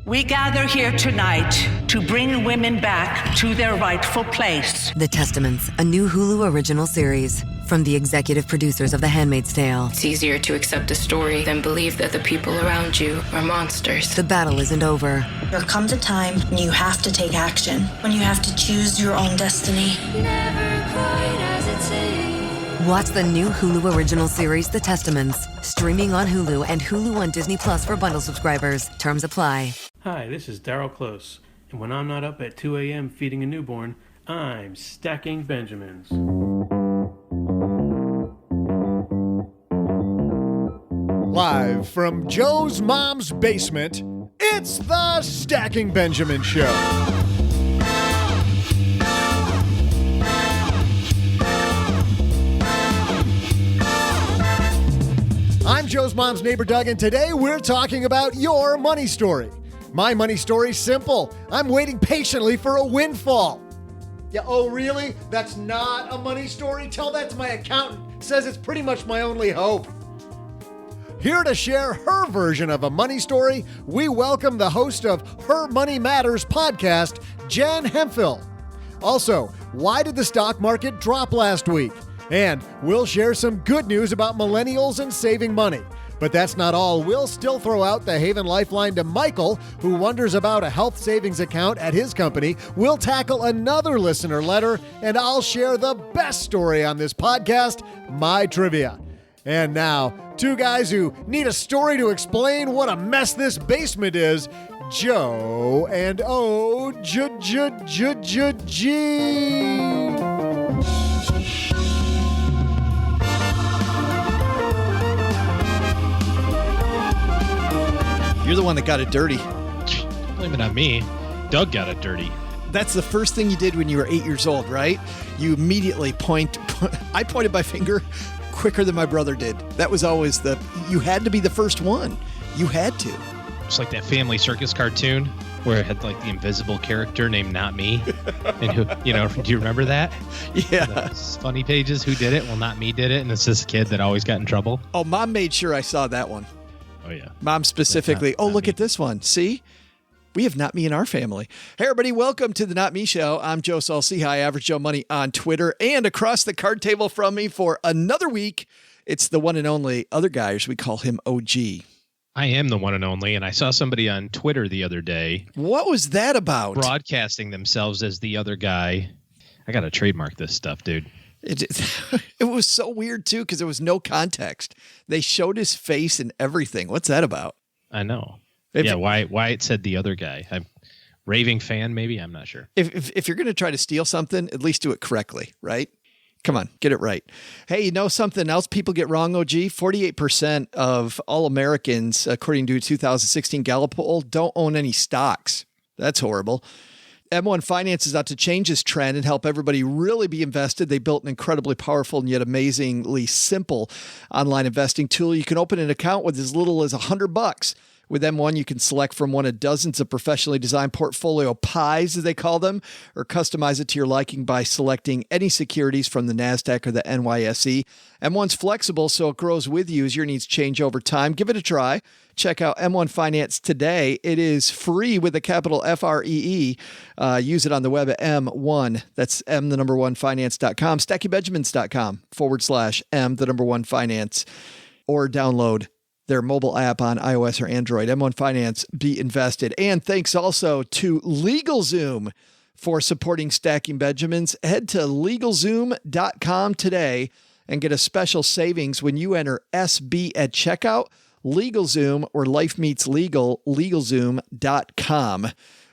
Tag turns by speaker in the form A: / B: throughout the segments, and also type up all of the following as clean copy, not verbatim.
A: We gather here tonight to bring women back to their rightful place.
B: The Testaments, a new Hulu original series from the executive producers of The Handmaid's Tale.
C: It's easier to accept a story than believe that the people around you are monsters.
B: The battle isn't over.
D: There comes a time when you have to take action, when you have to choose your own destiny.
E: Never quite as it seems.
B: Watch the new Hulu original series, The Testaments, streaming on Hulu and Hulu on Disney Plus for bundle subscribers. Terms apply.
F: Hi, this is Daryl Close, and when I'm not up at 2 a.m. feeding a newborn, I'm stacking Benjamins.
G: Live from Joe's mom's basement, it's the Stacking Benjamin Show. I'm Joe's mom's neighbor Doug, and today we're talking about your money story. My money story's simple. I'm waiting patiently for a windfall. Yeah, oh really? That's not a money story? Tell that to my accountant. Says it's pretty much my only hope. Here to share her version of a money story, we welcome the host of Her Money Matters podcast, Jen Hemphill. Also, why did the stock market drop last week? And we'll share some good news about millennials and saving money. But that's not all. We'll still throw out the Haven Lifeline to Michael, who wonders about a health savings account at his company. We'll tackle another listener letter, and I'll share the best story on this podcast, my trivia. And now, two guys who need a story to explain what a mess this basement is, Joe and G.
H: You're the one that got it dirty.
I: Blame it on me. Doug got it dirty.
H: That's the first thing you did when you were 8 years old, right? You immediately I pointed my finger quicker than my brother did. That was always you had to be the first one. You had to.
I: It's like that Family Circus cartoon where it had like the invisible character named Not Me. And who, do you remember that?
H: Yeah.
I: Those funny pages, who did it? Well, Not Me did it. And it's this kid that always got in trouble.
H: Oh, Mom made sure I saw that one.
I: Oh, yeah.
H: Mom specifically. Look at this one. See? We have Not Me in our family. Hey, everybody. Welcome to the Not Me Show. I'm Joe Saul-Sehy, Average Joe Money on Twitter. And across the card table from me for another week, it's the one and only other guy, as we call him OG.
I: I am the one and only. And I saw somebody on Twitter the other day.
H: What was that about?
I: Broadcasting themselves as the other guy. I got to trademark this stuff, dude.
H: It was so weird, too, because there was no context. They showed his face and everything. What's that about?
I: I know. Why it said the other guy. I'm raving fan, maybe? I'm not sure.
H: If you're going to try to steal something, at least do it correctly, right? Come on, get it right. Hey, you know something else people get wrong, OG? 48% of all Americans, according to a 2016 Gallup poll, don't own any stocks. That's horrible. M1 Finance is out to change this trend and help everybody really be invested. They built an incredibly powerful and yet amazingly simple online investing tool. You can open an account with as little as $100. With M1, you can select from one of dozens of professionally designed portfolio pies, as they call them, or customize it to your liking by selecting any securities from the NASDAQ or the NYSE. M1's flexible, so it grows with you as your needs change over time. Give it a try. Check out M1 Finance today. It is free with a capital FREE. Use it on the web at M1. That's M1finance.com, StackyBenjamins.com/M1Finance, or download their mobile app on iOS or Android. M1 Finance, be invested. And thanks also to LegalZoom for supporting Stacking Benjamins. Head to LegalZoom.com today and get a special savings when you enter SB at checkout. LegalZoom, where life meets legal, LegalZoom.com.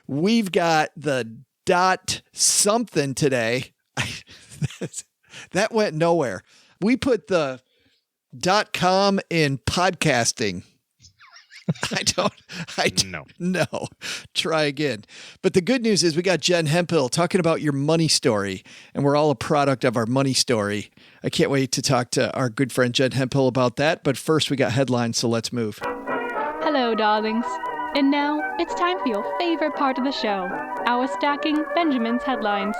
H: We've got the dot something today. That went nowhere. We put the .com in podcasting. I don't know. Try again. But the good news is we got Jen Hemphill talking about your money story, and we're all a product of our money story. I can't wait to talk to our good friend Jen Hemphill about that. But first, we got headlines, so let's move.
J: Hello, darlings. And now it's time for your favorite part of the show, our Stacking Benjamins headlines.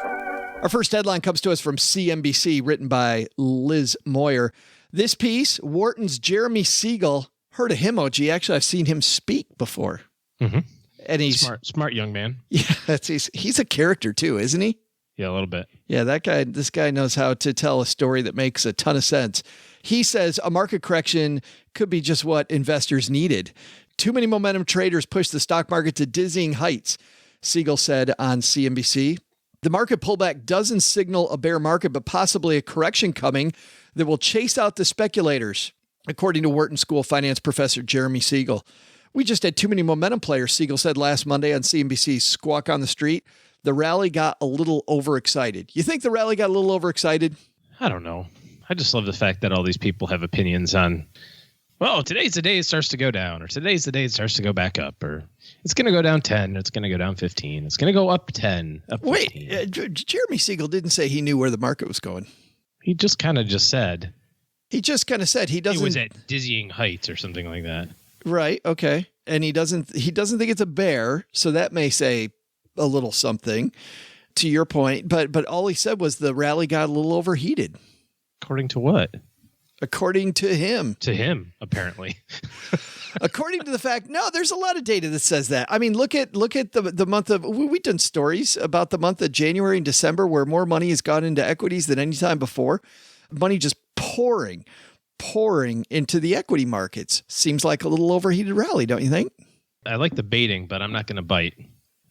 H: Our first headline comes to us from CNBC, written by Liz Moyer. This piece, Wharton's Jeremy Siegel, heard of him, OG. Actually, I've seen him speak before.
I: Mm-hmm.
H: And he's
I: smart young man.
H: Yeah, he's a character too, isn't he?
I: Yeah, a little bit.
H: Yeah, this guy knows how to tell a story that makes a ton of sense. He says a market correction could be just what investors needed. Too many momentum traders push the stock market to dizzying heights, Siegel said on CNBC. The market pullback doesn't signal a bear market, but possibly a correction coming that will chase out the speculators, according to Wharton School finance professor Jeremy Siegel. We just had too many momentum players, Siegel said last Monday on CNBC's Squawk on the Street. The rally got a little overexcited. You think the rally got a little overexcited?
I: I don't know. I just love the fact that all these people have opinions on, well, today's the day it starts to go down, or today's the day it starts to go back up, or it's going to go down 10, or it's going to go down 15. It's going to go up 10, up 15.
H: Wait, Jeremy Siegel didn't say he knew where the market was going.
I: He just kind of said.
H: He just kind of said he doesn't.
I: It was at dizzying heights or something like that.
H: Right. Okay. And he doesn't think it's a bear. So that may say a little something to your point. But all he said was the rally got a little overheated.
I: According to what?
H: According to him.
I: To him, apparently.
H: According to the fact, no, there's a lot of data that says that. I mean, look at the month of, we've done stories about the month of January and December where more money has gone into equities than any time before. Money just pouring into the equity markets. Seems like a little overheated rally, don't you think?
I: I like the baiting, but I'm not going to bite.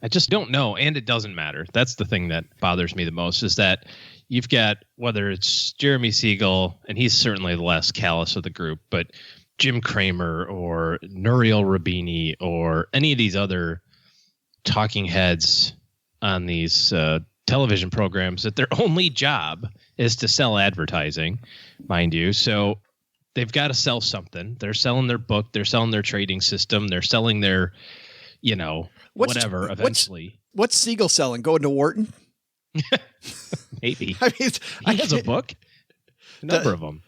I: I just don't know, and it doesn't matter. That's the thing that bothers me the most, is that you've got, whether it's Jeremy Siegel, and he's certainly the less callous of the group, but Jim Cramer or Nouriel Roubini or any of these other talking heads on these television programs that their only job is to sell advertising, mind you. So they've got to sell something. They're selling their book. They're selling their trading system. They're selling their, whatever eventually.
H: What's Siegel selling? Going to Wharton?
I: Maybe. I mean, he has a book. A number of them.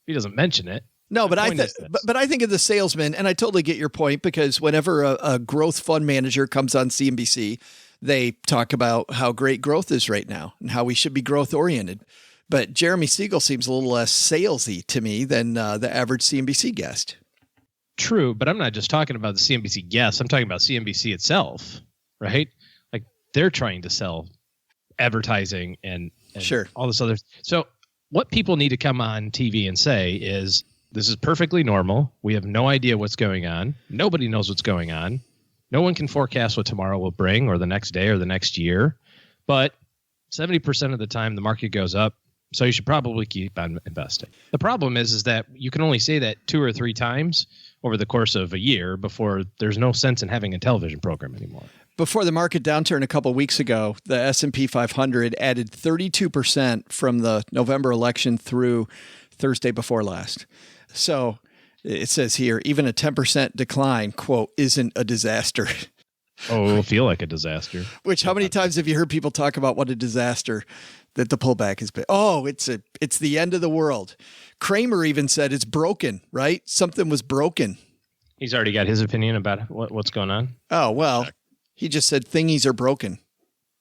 I: He doesn't mention it.
H: No, but I think of the salesman, and I totally get your point, because whenever a growth fund manager comes on CNBC, they talk about how great growth is right now and how we should be growth oriented. But Jeremy Siegel seems a little less salesy to me than the average CNBC guest.
I: True, but I'm not just talking about the CNBC guest. I'm talking about CNBC itself, right? Like, they're trying to sell advertising and
H: sure,
I: all this other. So what people need to come on TV and say is, this is perfectly normal. We have no idea what's going on. Nobody knows what's going on. No one can forecast what tomorrow will bring, or the next day, or the next year. But 70% of the time the market goes up, so you should probably keep on investing. The problem is that you can only say that 2 or 3 times over the course of a year before there's no sense in having a television program anymore.
H: Before the market downturn a couple of weeks ago, the S&P 500 added 32% from the November election through Thursday before last. So it says here, even a 10% decline, quote, isn't a disaster.
I: Oh, it'll feel like a disaster.
H: Which, how many times have you heard people talk about what a disaster that the pullback has been? Oh, it's the end of the world. Cramer even said it's broken, right? Something was broken.
I: He's already got his opinion about what's going on.
H: Oh, well, he just said thingies are broken.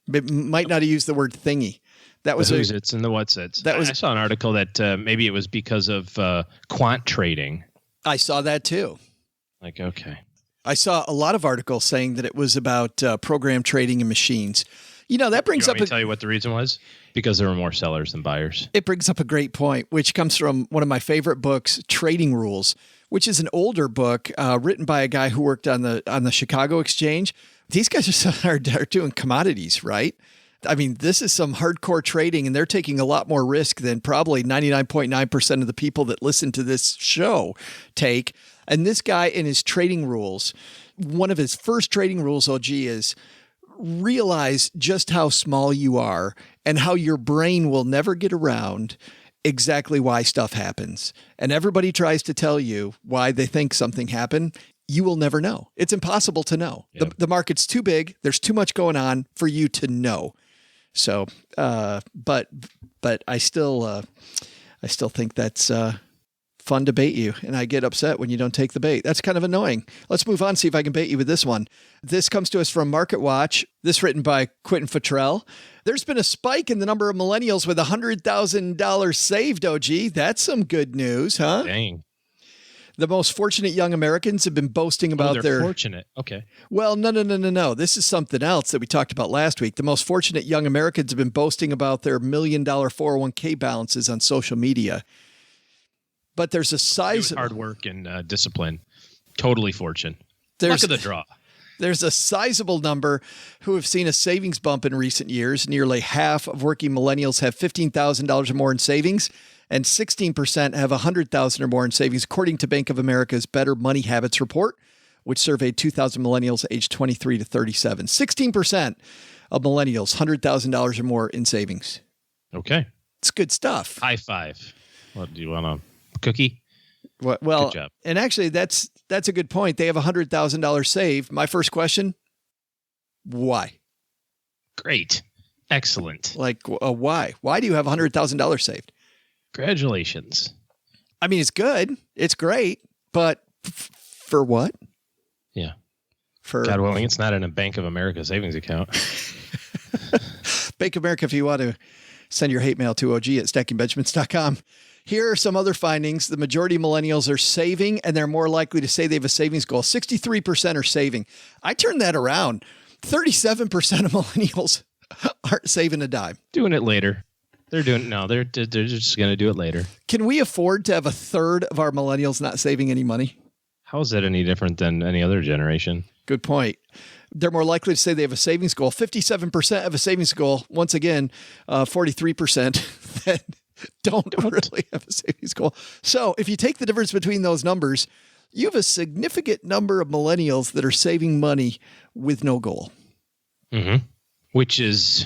H: But might not have used the word thingy. That was
I: the who's it's and the what's it's. I saw an article that maybe it was because of quant trading.
H: I saw that too.
I: Like, okay.
H: I saw a lot of articles saying that it was about program trading and machines. That brings up.
I: Want me to tell you what the reason was? Because there were more sellers than buyers.
H: It brings up a great point, which comes from one of my favorite books, Trading Rules, which is an older book written by a guy who worked on the Chicago Exchange. These guys are doing commodities, right? I mean, this is some hardcore trading, and they're taking a lot more risk than probably 99.9% of the people that listen to this show take. And this guy, in his trading rules, one of his first trading rules, OG, is realize just how small you are and how your brain will never get around exactly why stuff happens. And everybody tries to tell you why they think something happened. You will never know. It's impossible to know. Yeah. The market's too big. There's too much going on for you to know. So, but I still think that's fun to bait you, and I get upset when you don't take the bait. That's kind of annoying. Let's move on, see if I can bait you with this one. This comes to us from Market Watch. This written by Quentin Futrell. There's been a spike in the number of millennials with $100,000 saved, OG. That's some good news, huh?
I: Dang.
H: The most fortunate young Americans have been boasting about
I: they're fortunate. Okay.
H: Well, no. This is something else that we talked about last week. The most fortunate young Americans have been boasting about their $1 million 401k balances on social media. But there's a size
I: hard work and discipline. Totally fortune.
H: Luck
I: of the draw.
H: There's a sizable number who have seen a savings bump in recent years. Nearly half of working millennials have $15,000 or more in savings, and 16% have $100,000 or more in savings, according to Bank of America's Better Money Habits report, which surveyed 2,000 millennials aged 23 to 37. 16% of millennials, $100,000 or more in savings.
I: Okay.
H: It's good stuff.
I: High five. What, do you want a cookie?
H: Well,
I: good job.
H: And actually, that's a good point. They have $100,000 saved. My first question, why?
I: Great. Excellent.
H: Why? Why do you have $100,000 saved?
I: Congratulations.
H: I mean, it's good. It's great. But for what?
I: Yeah.
H: For
I: God willing, it's not in a Bank of America savings account.
H: Bank of America, if you want to send your hate mail to og@stackingbenjamins.com. Here are some other findings. The majority of millennials are saving, and they're more likely to say they have a savings goal. 63% are saving. I turned that around. 37% of millennials aren't saving a dime.
I: Doing it later. They're just going to do it later.
H: Can we afford to have a third of our millennials not saving any money?
I: How is that any different than any other generation?
H: Good point. They're more likely to say they have a savings goal. 57% have a savings goal. Once again, 43% that don't really have a savings goal. So if you take the difference between those numbers, you have a significant number of millennials that are saving money with no goal.
I: Mm-hmm. Which is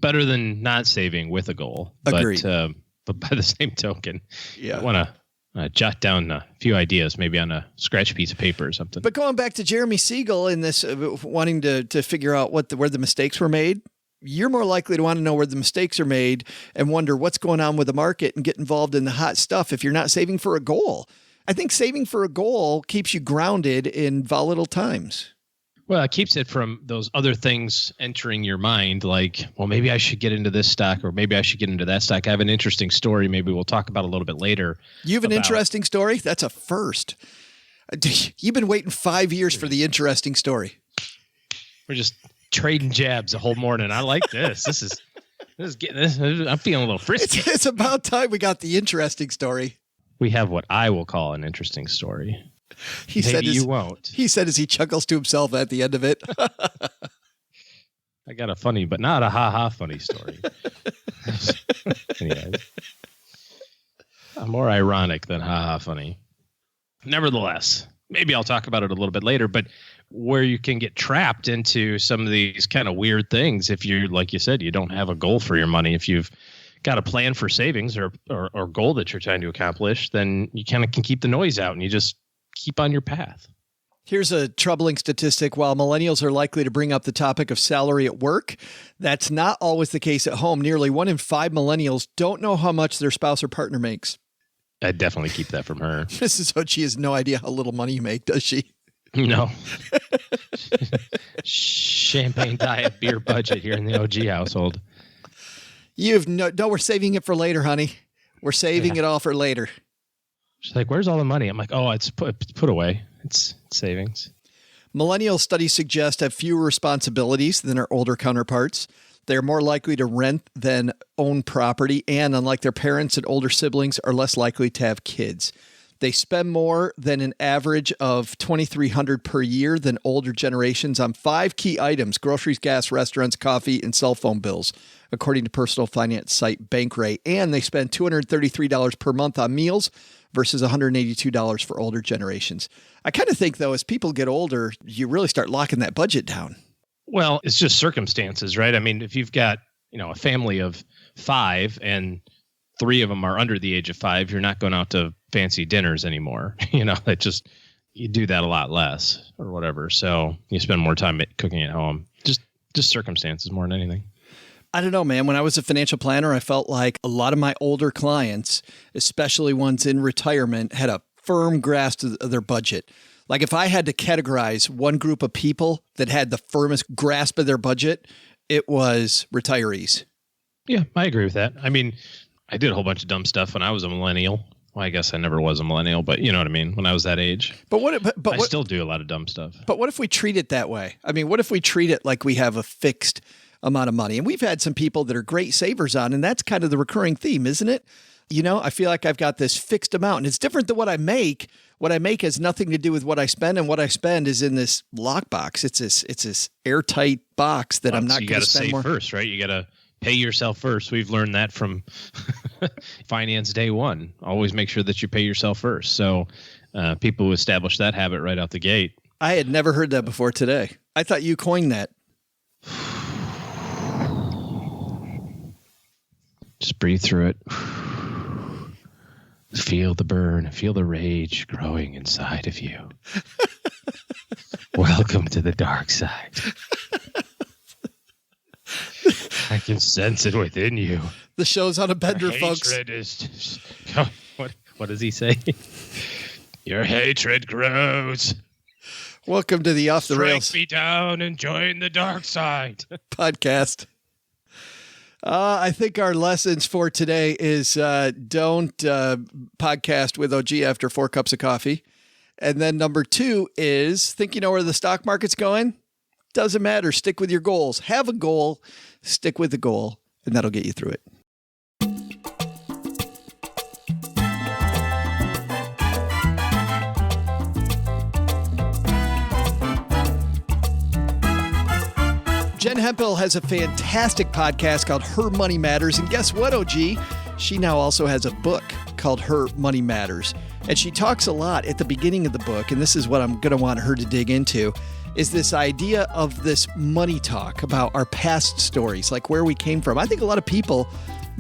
I: better than not saving with a goal.
H: Agreed.
I: But by the same token,
H: yeah.
I: I want to jot down a few ideas, maybe on a scratch piece of paper or something.
H: But going back to Jeremy Siegel in this, wanting to figure out where the mistakes were made, you're more likely to want to know where the mistakes are made and wonder what's going on with the market and get involved in the hot stuff if you're not saving for a goal. I think saving for a goal keeps you grounded in volatile times.
I: Well, it keeps it from those other things entering your mind, like, well, maybe I should get into this stock or maybe I should get into that stock. I have an interesting story. Maybe we'll talk about a little bit later.
H: You have an interesting story? That's a first. You've been waiting 5 years for the interesting story.
I: We're just trading jabs the whole morning. I like this. This is getting this. I'm feeling a little frisky.
H: It's about time we got the interesting story.
I: We have what I will call an interesting story.
H: Maybe
I: you won't.
H: He said as he chuckles to himself at the end of it.
I: I got a funny, but not a ha-ha funny story. Anyway, more ironic than ha-ha funny. Nevertheless, maybe I'll talk about it a little bit later, but where you can get trapped into some of these kind of weird things if you, like you said, you don't have a goal for your money. If you've got a plan for savings or goal that you're trying to accomplish, then you kind of can keep the noise out and you just keep on your path.
H: Here's a troubling statistic. While millennials are likely to bring up the topic of salary at work, that's not always the case at home. Nearly 1 in 5 millennials don't know how much their spouse or partner makes.
I: I'd definitely keep that from her.
H: Mrs. Ochi has no idea how little money you make, does she?
I: No. Champagne diet beer budget here in the OG household.
H: We're saving it for later, honey. We're saving it all for later.
I: She's like, where's all the money? I'm like, oh, it's put away. It's savings.
H: Millennial studies suggest have fewer responsibilities than our older counterparts. They're more likely to rent than own property, and unlike their parents and older siblings, are less likely to have kids. They spend more than an average of $2,300 per year than older generations on 5 key items: groceries, gas, restaurants, coffee, and cell phone bills, according to personal finance site Bankrate. And they spend $233 per month on meals versus $182 for older generations. I kind of think, though, as people get older, you really start locking that budget down.
I: Well, it's just circumstances, right? I mean, if you've got, a family of 5 and 3 of them are under the age of 5, you're not going out to fancy dinners anymore. You do that a lot less or whatever. So you spend more time cooking at home. Just circumstances more than anything.
H: I don't know, man. When I was a financial planner, I felt like a lot of my older clients, especially ones in retirement, had a firm grasp of their budget. Like if I had to categorize one group of people that had the firmest grasp of their budget, it was retirees.
I: Yeah, I agree with that. I mean, I did a whole bunch of dumb stuff when I was a millennial. Well, I guess I never was a millennial, but you know what I mean? When I was that age.
H: But
I: I still do a lot of dumb stuff.
H: But what if we treat it that way? I mean, what if we treat it like we have a fixed amount of money? And we've had some people that are great savers on, and that's kind of the recurring theme, isn't it? You know, I feel like I've got this fixed amount, and it's different than what I make. What I make has nothing to do with what I spend, and what I spend is in this lockbox. It's this airtight box that I'm not going to spend more.
I: You got to save first, right? You got to pay yourself first. We've learned that from finance day one. Always make sure that you pay yourself first. So people who establish that habit right out the gate.
H: I had never heard that before today. I thought you coined that.
I: Just breathe through it. Feel the burn. Feel the rage growing inside of you. Welcome to the dark side. I can sense it within you.
H: The show's on a bender,
I: Your
H: folks.
I: Hatred is. What does he say? Your hatred grows.
H: Welcome to the Off the Rails.
I: Strike me down and join the dark side
H: podcast. I think our lessons for today is don't podcast with OG after 4 cups of coffee. And then number 2 is think you know where the stock market's going? Doesn't matter. Stick with your goals. Have a goal. Stick with the goal, and that'll get you through it. Jen Hemphill has a fantastic podcast called Her Money Matters. And guess what, OG? She now also has a book called Her Money Matters. And she talks a lot at the beginning of the book, and this is what I'm going to want her to dig into, is this idea of this money talk about our past stories, like where we came from. I think a lot of people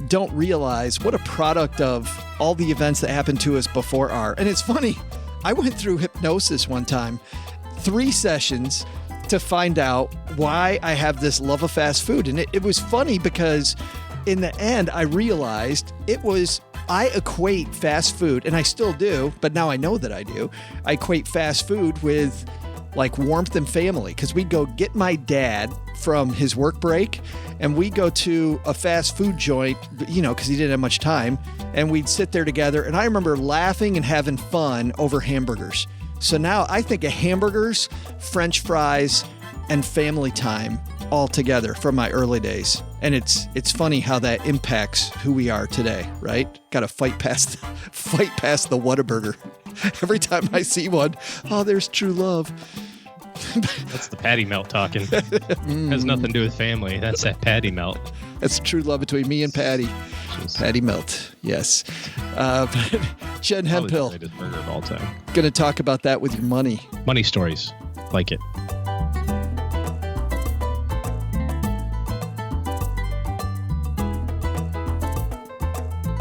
H: don't realize what a product of all the events that happened to us before are. And it's funny, I went through hypnosis one time, 3 sessions, to find out why I have this love of fast food. And it was funny because in the end, I realized I equate fast food, and I still do, but now I know that I do. I equate fast food with like warmth and family, because we'd go get my dad from his work break and we'd go to a fast food joint, you know, because he didn't have much time, and we'd sit there together. And I remember laughing and having fun over hamburgers. So now I think of hamburgers, French fries, and family time all together from my early days. And it's funny how that impacts who we are today, right? Got to fight past the Whataburger. Every time I see one, oh, there's true love.
I: That's the patty melt talking. Has nothing to do with family. That's that patty melt.
H: That's true love between me and Patty. Patty melt, yes. Jen Hemphill,
I: the greatest burger of all time.
H: Going to talk about that with your money.
I: Money stories, like it.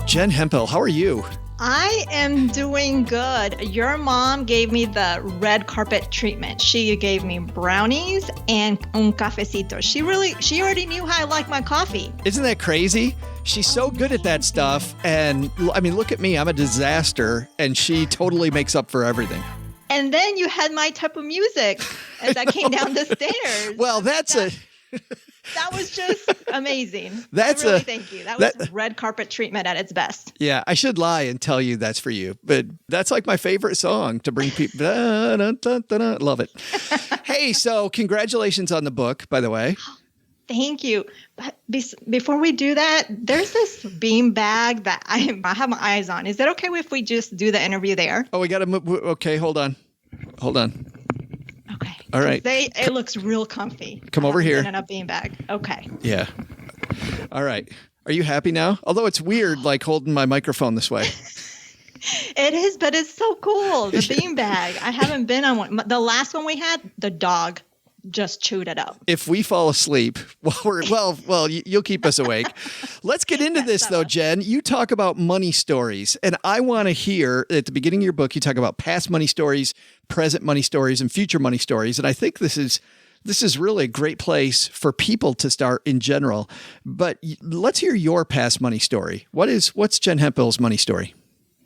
H: Jen Hemphill, how are you?
K: I am doing good. Your mom gave me the red carpet treatment. She gave me brownies and un cafecito. She already knew how I like my coffee.
H: Isn't that crazy? She's so good at that stuff. And I mean, look at me. I'm a disaster. And she totally makes up for everything.
K: And then you had my type of music as I came down the stairs.
H: Well,
K: that was just amazing. Thank you. That was red carpet treatment at its best.
H: Yeah, I should lie and tell you that's for you, but that's like my favorite song to bring people. Da, da, da, da, da. Love it. Hey, so congratulations on the book, by the way.
K: Thank you. But before we do that, there's this bean bag that I have my eyes on. Is it okay if we just do the interview there?
H: Oh, we got to move. Okay, hold on.
K: Okay.
H: All right.
K: It looks real comfy.
H: Come over here.
K: In a beanbag. Okay.
H: Yeah. All right. Are you happy now? Although it's weird, like holding my microphone this way.
K: It is, but it's so cool. The beanbag. I haven't been on one. The last one we had, the dog just chewed it up.
H: If we fall asleep, you'll keep us awake. Let's get into this though, Jen. You talk about money stories, and I want to hear at the beginning of your book, you talk about past money stories, present money stories, and future money stories. And I think this is really a great place for people to start in general. But let's hear your past money story. What's Jen Hemphill's money story?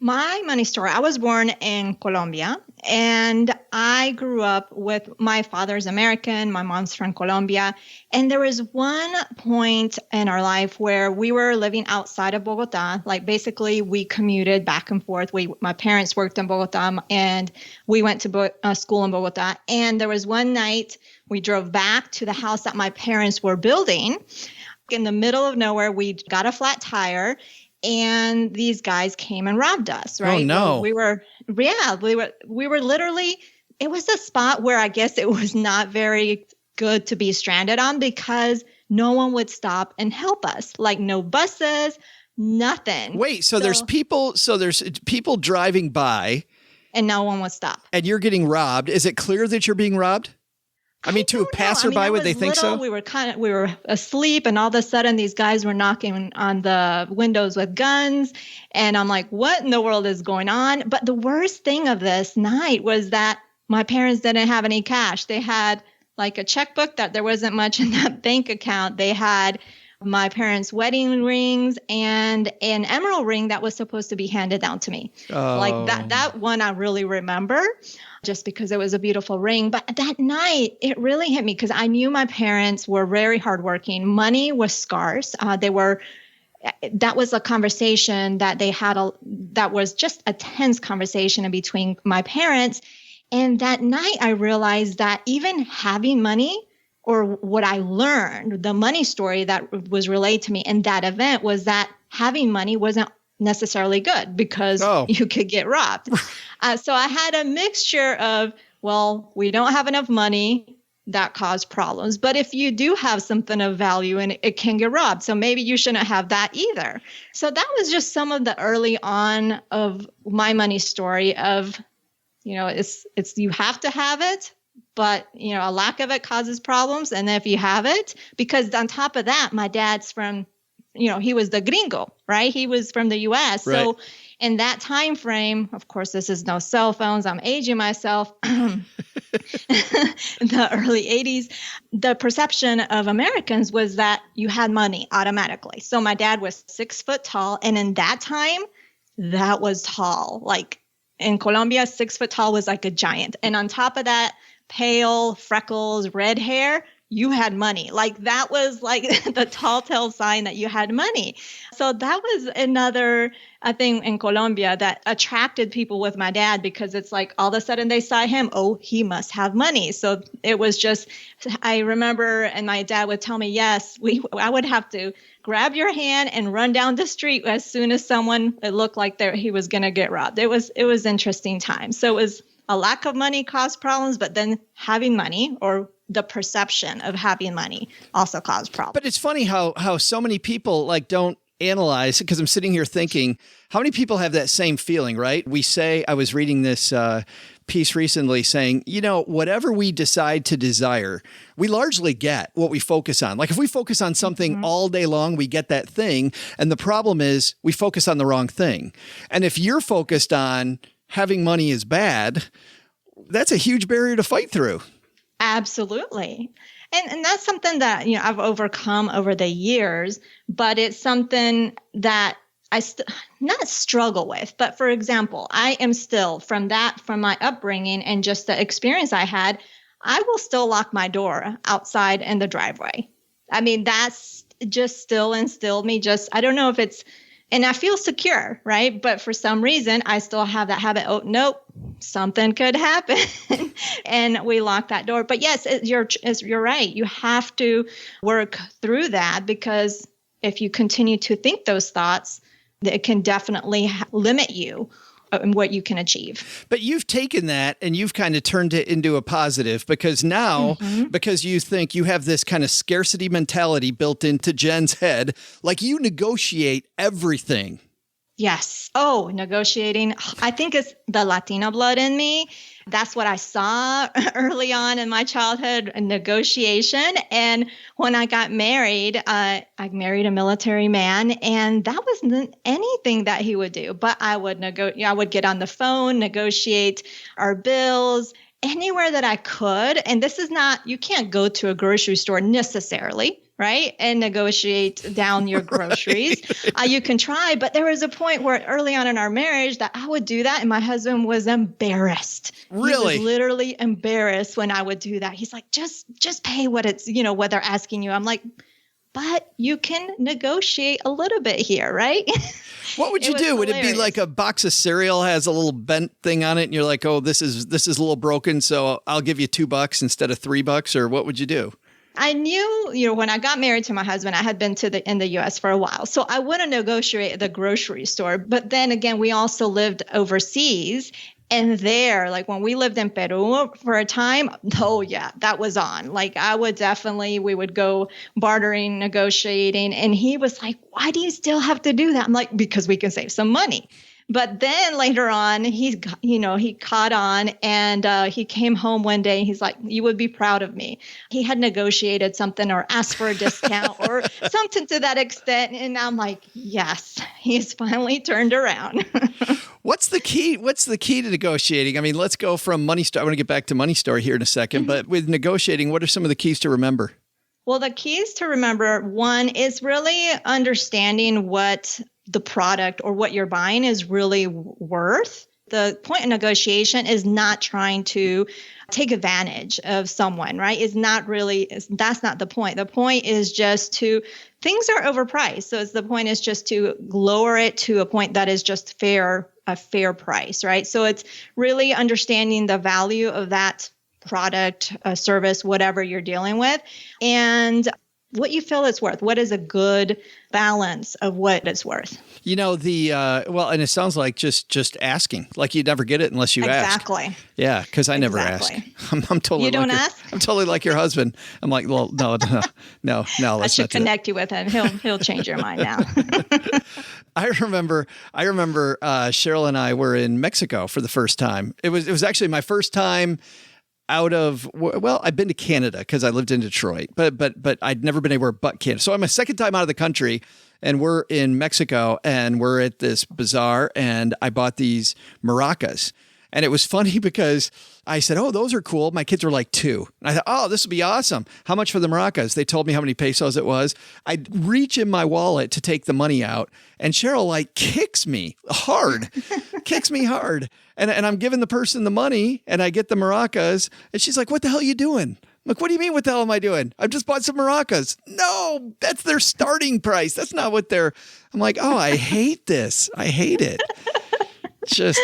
K: My money story, I was born in Colombia, and I grew up with my father's American, my mom's from Colombia. And there was one point in our life where we were living outside of Bogota. Like basically we commuted back and forth. My parents worked in Bogota and we went to school in Bogota. And there was one night we drove back to the house that my parents were building. In the middle of nowhere, we got a flat tire. And these guys came and robbed us, right?
H: Oh, no.
K: Well, we were literally, it was a spot where I guess it was not very good to be stranded on because no one would stop and help us. Like no buses, nothing.
H: Wait, so there's people driving by.
K: And no one would stop.
H: And you're getting robbed. Is it clear that you're being robbed? I mean, to a passerby, would they think so?
K: We were asleep, and all of a sudden, these guys were knocking on the windows with guns, and I'm like, "What in the world is going on?" But the worst thing of this night was that my parents didn't have any cash. They had like a checkbook that there wasn't much in that bank account. They had my parents' wedding rings and an emerald ring that was supposed to be handed down to me.
H: Oh.
K: Like that one I really remember just because it was a beautiful ring. But that night, it really hit me because I knew my parents were very hardworking. Money was scarce. That was a conversation that they had that was just a tense conversation in between my parents. And that night, I realized that even having money, or what I learned, the money story that was relayed to me in that event was that having money wasn't necessarily good because you could get robbed. So I had a mixture of, well, we don't have enough money, that caused problems. But if you do have something of value and it can get robbed, so maybe you shouldn't have that either. So that was just some of the early on of my money story of, it's you have to have it. But, a lack of it causes problems. And if you have it, because on top of that, my dad's from, he was the gringo, right? He was from the U.S.
H: Right.
K: So in that time frame, of course, this is no cell phones. I'm aging myself. In the early 80s, the perception of Americans was that you had money automatically. So my dad was 6 foot tall. And in that time, that was tall. Like in Colombia, 6 foot tall was like a giant. And on top of that, pale, freckles, red hair, you had money. Like that was like the tall tale sign that you had money. So that was another thing in Colombia that attracted people with my dad because it's like all of a sudden they saw him, oh, he must have money. So it was just, I remember, and my dad would tell me, yes, I would have to grab your hand and run down the street as soon as it looked like he was going to get robbed. It was interesting times. So it was a lack of money caused problems, but then having money or the perception of having money also caused problems.
H: But it's funny how so many people don't analyze, because I'm sitting here thinking, how many people have that same feeling, right? We say, I was reading this piece recently saying, whatever we decide to desire, we largely get what we focus on. Like if we focus on something all day long, we get that thing. And the problem is we focus on the wrong thing. And if you're focused on having money is bad, that's a huge barrier to fight through.
K: Absolutely. And that's something that, I've overcome over the years, but it's something that I not struggle with. But for example, I am still from my upbringing and just the experience I had, I will still lock my door outside in the driveway. I mean, that's just still instilled me I don't know if it's, and I feel secure, right? But for some reason, I still have that habit. Oh, nope, something could happen. And we lock that door. But yes, you're right. You have to work through that because if you continue to think those thoughts, it can definitely limit you in what you can achieve.
H: But you've taken that and you've kind of turned it into a positive because now, because you think you have this kind of scarcity mentality built into Jen's head, like you negotiate everything.
K: Yes. Oh, negotiating. I think it's the Latina blood in me. That's what I saw early on in my childhood, negotiation. And when I got married, I married a military man, and that wasn't anything that he would do. But I would I would get on the phone, negotiate our bills anywhere that I could. And this is not, you can't go to a grocery store necessarily, right? And negotiate down your groceries. You can try, but there was a point where early on in our marriage that I would do that and my husband was embarrassed.
H: Really?
K: He was literally embarrassed when I would do that. He's like, just pay what it's, what they're asking you. I'm like, but you can negotiate a little bit here, right?
H: What would you do? Would it be like a box of cereal has a little bent thing on it and you're like, oh, this is a little broken, so I'll give you $2 instead of $3, or what would you do?
K: I knew, when I got married to my husband, I had been in the U.S. for a while. So I wouldn't negotiate at the grocery store. But then again, we also lived overseas. And there, like when we lived in Peru for a time, oh yeah, that was on. Like we would go bartering, negotiating. And he was like, why do you still have to do that? I'm like, because we can save some money. But then later on, he caught on and he came home one day. And he's like, you would be proud of me. He had negotiated something or asked for a discount or something to that extent. And I'm like, yes, he's finally turned around.
H: What's the key? What's the key to negotiating? I mean, let's go from Money Story. I want to get back to Money Story here in a second. But with negotiating, what are some of the keys to remember?
K: Well, the keys to remember, one is really understanding what the product or what you're buying is really worth. The point of negotiation is not trying to take advantage of someone, right? That's not the point. The point is just things are overpriced. So the point is just to lower it to a point that is just a fair price, right? So it's really understanding the value of that product, service, whatever you're dealing with, and what you feel it's worth. What is a good balance of what it's worth? And it sounds like just asking, like you'd never get it unless you ask. Exactly.
H: Yeah, because I never ask. I'm totally.
K: You don't ask?
H: I'm totally like your husband. I'm like, well, no.
K: I should connect you with him. He'll change your mind now.
H: I remember Cheryl and I were in Mexico for the first time. It was actually my first time I've been to Canada because I lived in Detroit, but I'd never been anywhere but Canada. So I'm my second time out of the country, and we're in Mexico, and we're at this bazaar, and I bought these maracas. And it was funny because I said, oh, those are cool. My kids were like 2. And I thought, oh, this would be awesome. How much for the maracas? They told me how many pesos it was. I reach in my wallet to take the money out, and Cheryl kicks me hard. And I'm giving the person the money, and I get the maracas, and she's like, what the hell are you doing? I'm like, what do you mean, what the hell am I doing? I've just bought some maracas. No, that's their starting price. That's not what I'm like, oh, I hate this. I hate it. Just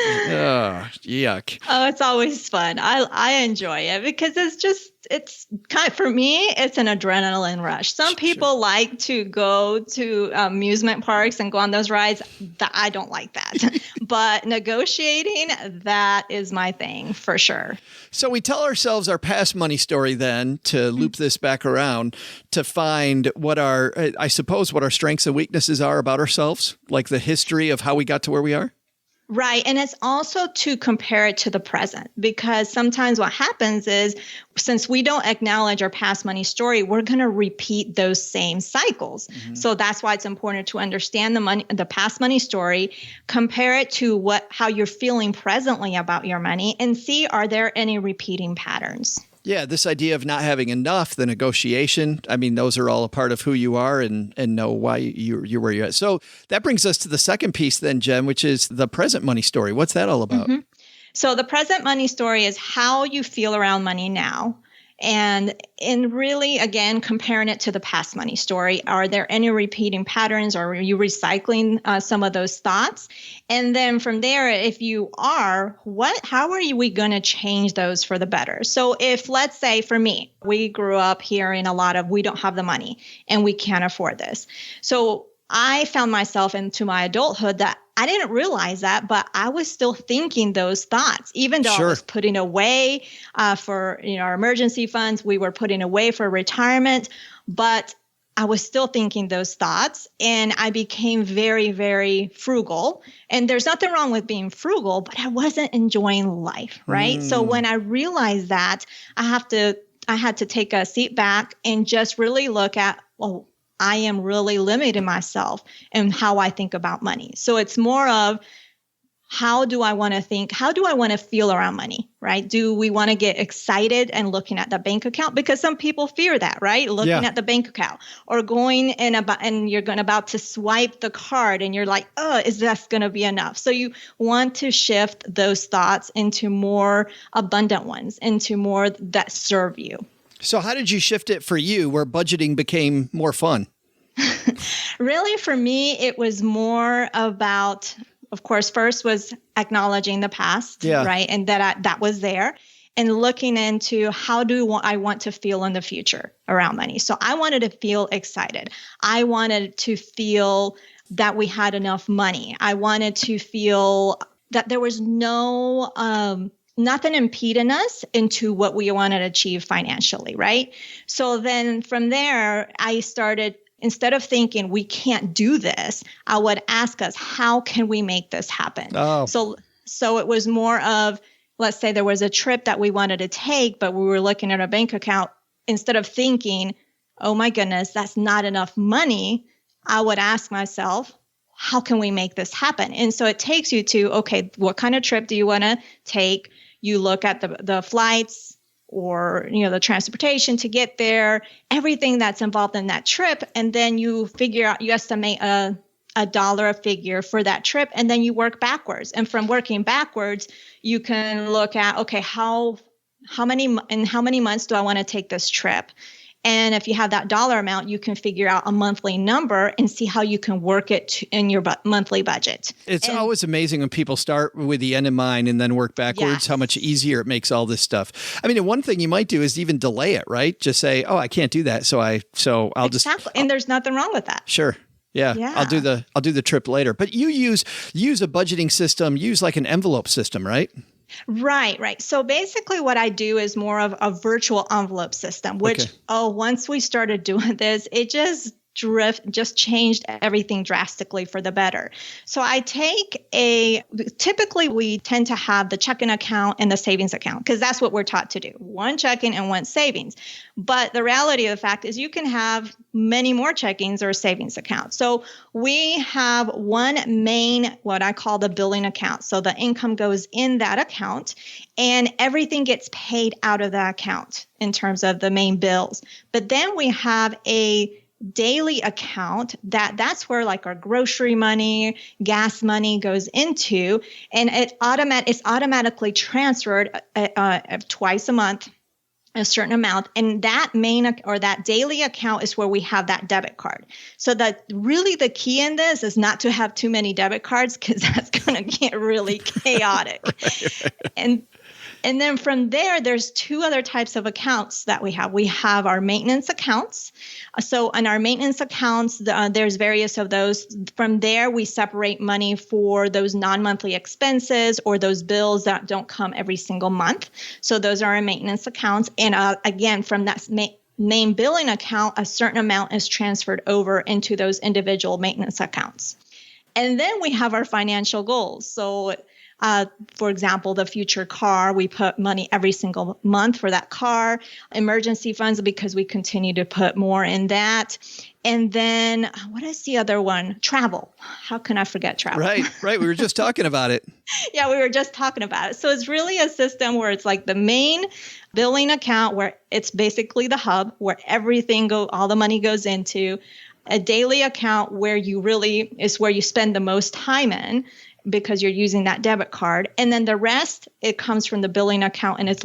H: yuck.
K: Oh, it's always fun. I enjoy it because it's kind of, for me, it's an adrenaline rush. Some people like to go to amusement parks and go on those rides. I don't like that. But negotiating, that is my thing for sure.
H: So we tell ourselves our past money story then to loop this back around to find what our strengths and weaknesses are about ourselves, like the history of how we got to where we are.
K: Right. And it's also to compare it to the present, because sometimes what happens is since we don't acknowledge our past money story, we're going to repeat those same cycles. Mm-hmm. So that's why it's important to understand the past money story, compare it to how you're feeling presently about your money, and see, are there any repeating patterns?
H: Yeah, this idea of not having enough, the negotiation, I mean, those are all a part of who you are and know why you're where you're at. So that brings us to the second piece then, Jen, which is the present money story. What's that all about?
K: Mm-hmm. So the present money story is how you feel around money now. And really, again, comparing it to the past money story, are there any repeating patterns, or are you recycling some of those thoughts? And then from there, if you are, how are we going to change those for the better? So if, let's say for me, we grew up hearing a lot of, we don't have the money and we can't afford this. So I found myself into my adulthood that I didn't realize that, but I was still thinking those thoughts, even though I was putting away for our emergency funds. We were putting away for retirement, but I was still thinking those thoughts, and I became very, very frugal. And there's nothing wrong with being frugal, but I wasn't enjoying life, right? So when I realized that, I had to take a seat back and just really look at, well, I am really limiting myself in how I think about money. So it's more of how do I want to think? How do I want to feel around money, right? Do we want to get excited and looking at the bank account? Because some people fear that, right? Looking at the bank account or going in and you're about to swipe the card and you're like, oh, is that going to be enough? So you want to shift those thoughts into more abundant ones, into more that serve you.
H: So how did you shift it for you where budgeting became more fun?
K: Really, for me, it was more about, of course, first was acknowledging the past, right? And that was there. And looking into how do I want to feel in the future around money. So I wanted to feel excited. I wanted to feel that we had enough money. I wanted to feel that there was nothing impeding us into what we wanted to achieve financially, right? So then from there, I started, instead of thinking we can't do this, I would ask us, how can we make this happen? Oh. So it was more of, let's say there was a trip that we wanted to take, but we were looking at our bank account. Instead of thinking, oh my goodness, that's not enough money, I would ask myself, how can we make this happen? And so it takes you to, okay, what kind of trip do you want to take? You look at the flights, or, the transportation to get there, everything that's involved in that trip. And then you figure out, you estimate a dollar figure for that trip, and then you work backwards. And from working backwards, you can look at, okay, how many months do I want to take this trip? And if you have that dollar amount, you can figure out a monthly number and see how you can work it in your monthly budget.
H: It's always amazing when people start with the end in mind and then work backwards, how much easier it makes all this stuff. I mean, one thing you might do is even delay it, right? Just say, oh, I can't do that. So I'll just.
K: And there's nothing wrong with that.
H: Sure. Yeah. I'll do the trip later. But you use a budgeting system, use like an envelope system, right?
K: Right. So basically what I do is more of a virtual envelope system, which, once we started doing this, it just changed everything drastically for the better. So typically we tend to have the checking account and the savings account, because that's what we're taught to do. One checking and one savings. But the reality of the fact is you can have many more checkings or savings accounts. So we have one main, what I call the billing account. So the income goes in that account and everything gets paid out of that account in terms of the main bills. But then we have a daily account that's where like our grocery money, gas money goes into, and it's automatically transferred twice a month, a certain amount. And that that daily account is where we have that debit card. So that really the key in this is not to have too many debit cards, because that's going to get really chaotic. Right. And then from there's two other types of accounts that we have. We have our maintenance accounts. So in our maintenance accounts, there's various of those. From there, we separate money for those non-monthly expenses or those bills that don't come every single month. So those are our maintenance accounts. And again, from that main billing account, a certain amount is transferred over into those individual maintenance accounts. And then we have our financial goals. So for example, the future car, we put money every single month for that car. Emergency funds, because we continue to put more in that. And then what is the other one? Travel. How can I forget travel?
H: Right. We were just talking about it.
K: Yeah, we were just talking about it. So it's really a system where it's like the main billing account, where it's basically the hub where all the money goes into. A daily account where is where you spend the most time in, because you're using that debit card. And then the rest, it comes from the billing account and it's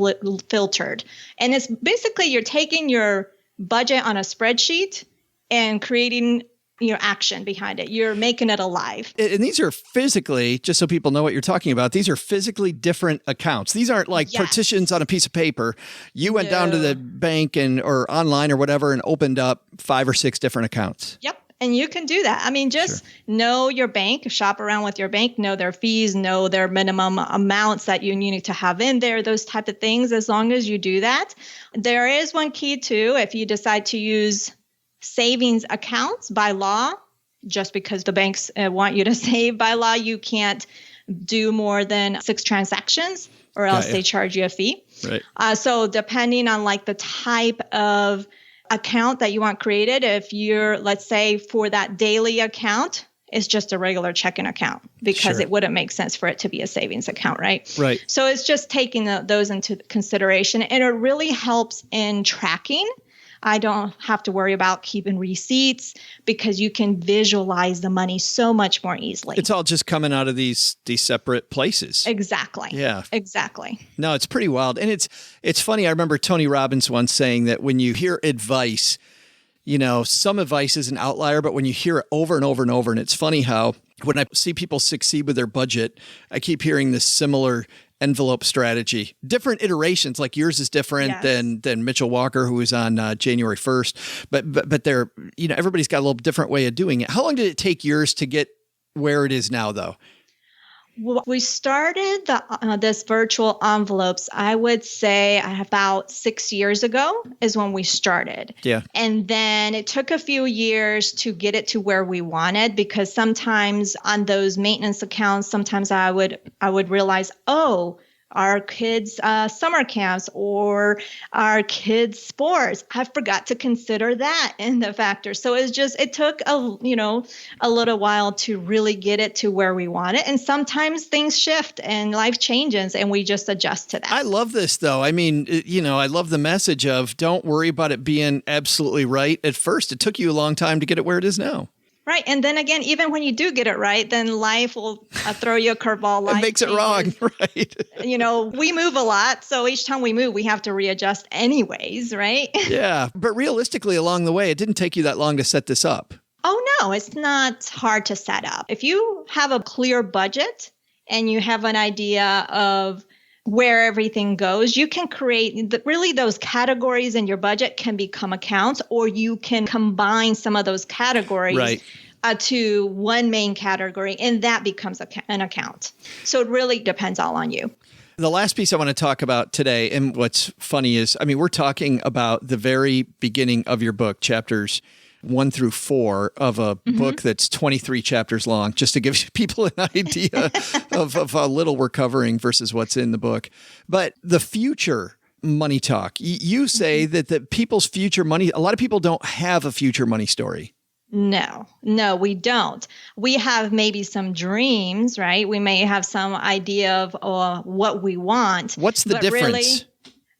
K: filtered. And it's basically you're taking your budget on a spreadsheet and creating your action behind it. You're making it alive.
H: And these are physically, just so people know what you're talking about, these are physically different accounts. These aren't like partitions on a piece of paper. You went down to the bank or online or whatever and opened up 5 or 6 different accounts.
K: Yep. And you can do that. I mean, just know your bank, shop around with your bank, know their fees, know their minimum amounts that you need to have in there, those type of things. As long as you do that, there is one key too. If you decide to use savings accounts by law, just because the banks want you to save by law, you can't do more than 6 transactions or else they charge you a fee. Right. So depending on like the type of account that you want created, if you're, let's say for that daily account, is just a regular checking account because
H: Sure.
K: it wouldn't make sense for it to be a savings account, right?
H: Right.
K: So it's just taking those into consideration, and it really helps in tracking. I don't have to worry about keeping receipts because you can visualize the money so much more easily.
H: It's all just coming out of these separate places.
K: Exactly.
H: Yeah.
K: Exactly.
H: No, it's pretty wild. And it's funny. I remember Tony Robbins once saying that when you hear advice, you know, some advice is an outlier, but when you hear it over and over and over, and it's funny how when I see people succeed with their budget, I keep hearing this similar envelope strategy, different iterations. Like yours is different than Mitchell Walker, who was on January 1st, but they're, you know, everybody's got a little different way of doing it. How long did it take yours to get where it is now, though?
K: Well, we started this virtual envelopes, I would say about 6 years ago is when we started.
H: Yeah.
K: And then it took a few years to get it to where we wanted, because sometimes on those maintenance accounts, sometimes I would realize, oh, our kids' summer camps or our kids' sports, I forgot to consider that in the factor. So it took a little while to really get it to where we want it. And sometimes things shift and life changes and we just adjust to that.
H: I love this, though. I mean, you know, I love the message of don't worry about it being absolutely right at first. It took you a long time to get it where it is now.
K: Right. And then again, even when you do get it right, then life will throw you a curveball.
H: It makes it wrong. Right.
K: You know, we move a lot. So each time we move, we have to readjust anyways. Right.
H: Yeah. But realistically, along the way, it didn't take you that long to set this up.
K: Oh, no, it's not hard to set up. If you have a clear budget and you have an idea of where everything goes, you can create really those categories in your budget can become accounts, or you can combine some of those categories to one main category, and that becomes an account. So it really depends all on you.
H: The last piece I want to talk about today, and what's funny is, I mean, we're talking about the very beginning of your book, chapters 1 through 4 of a book that's 23 chapters long, just to give people an idea of how little we're covering versus what's in the book. But the future money talk, you say that the people's future money, a lot of people don't have a future money story.
K: No, we don't. We have maybe some dreams, right? We may have some idea of what we want.
H: What's the difference?
K: Really,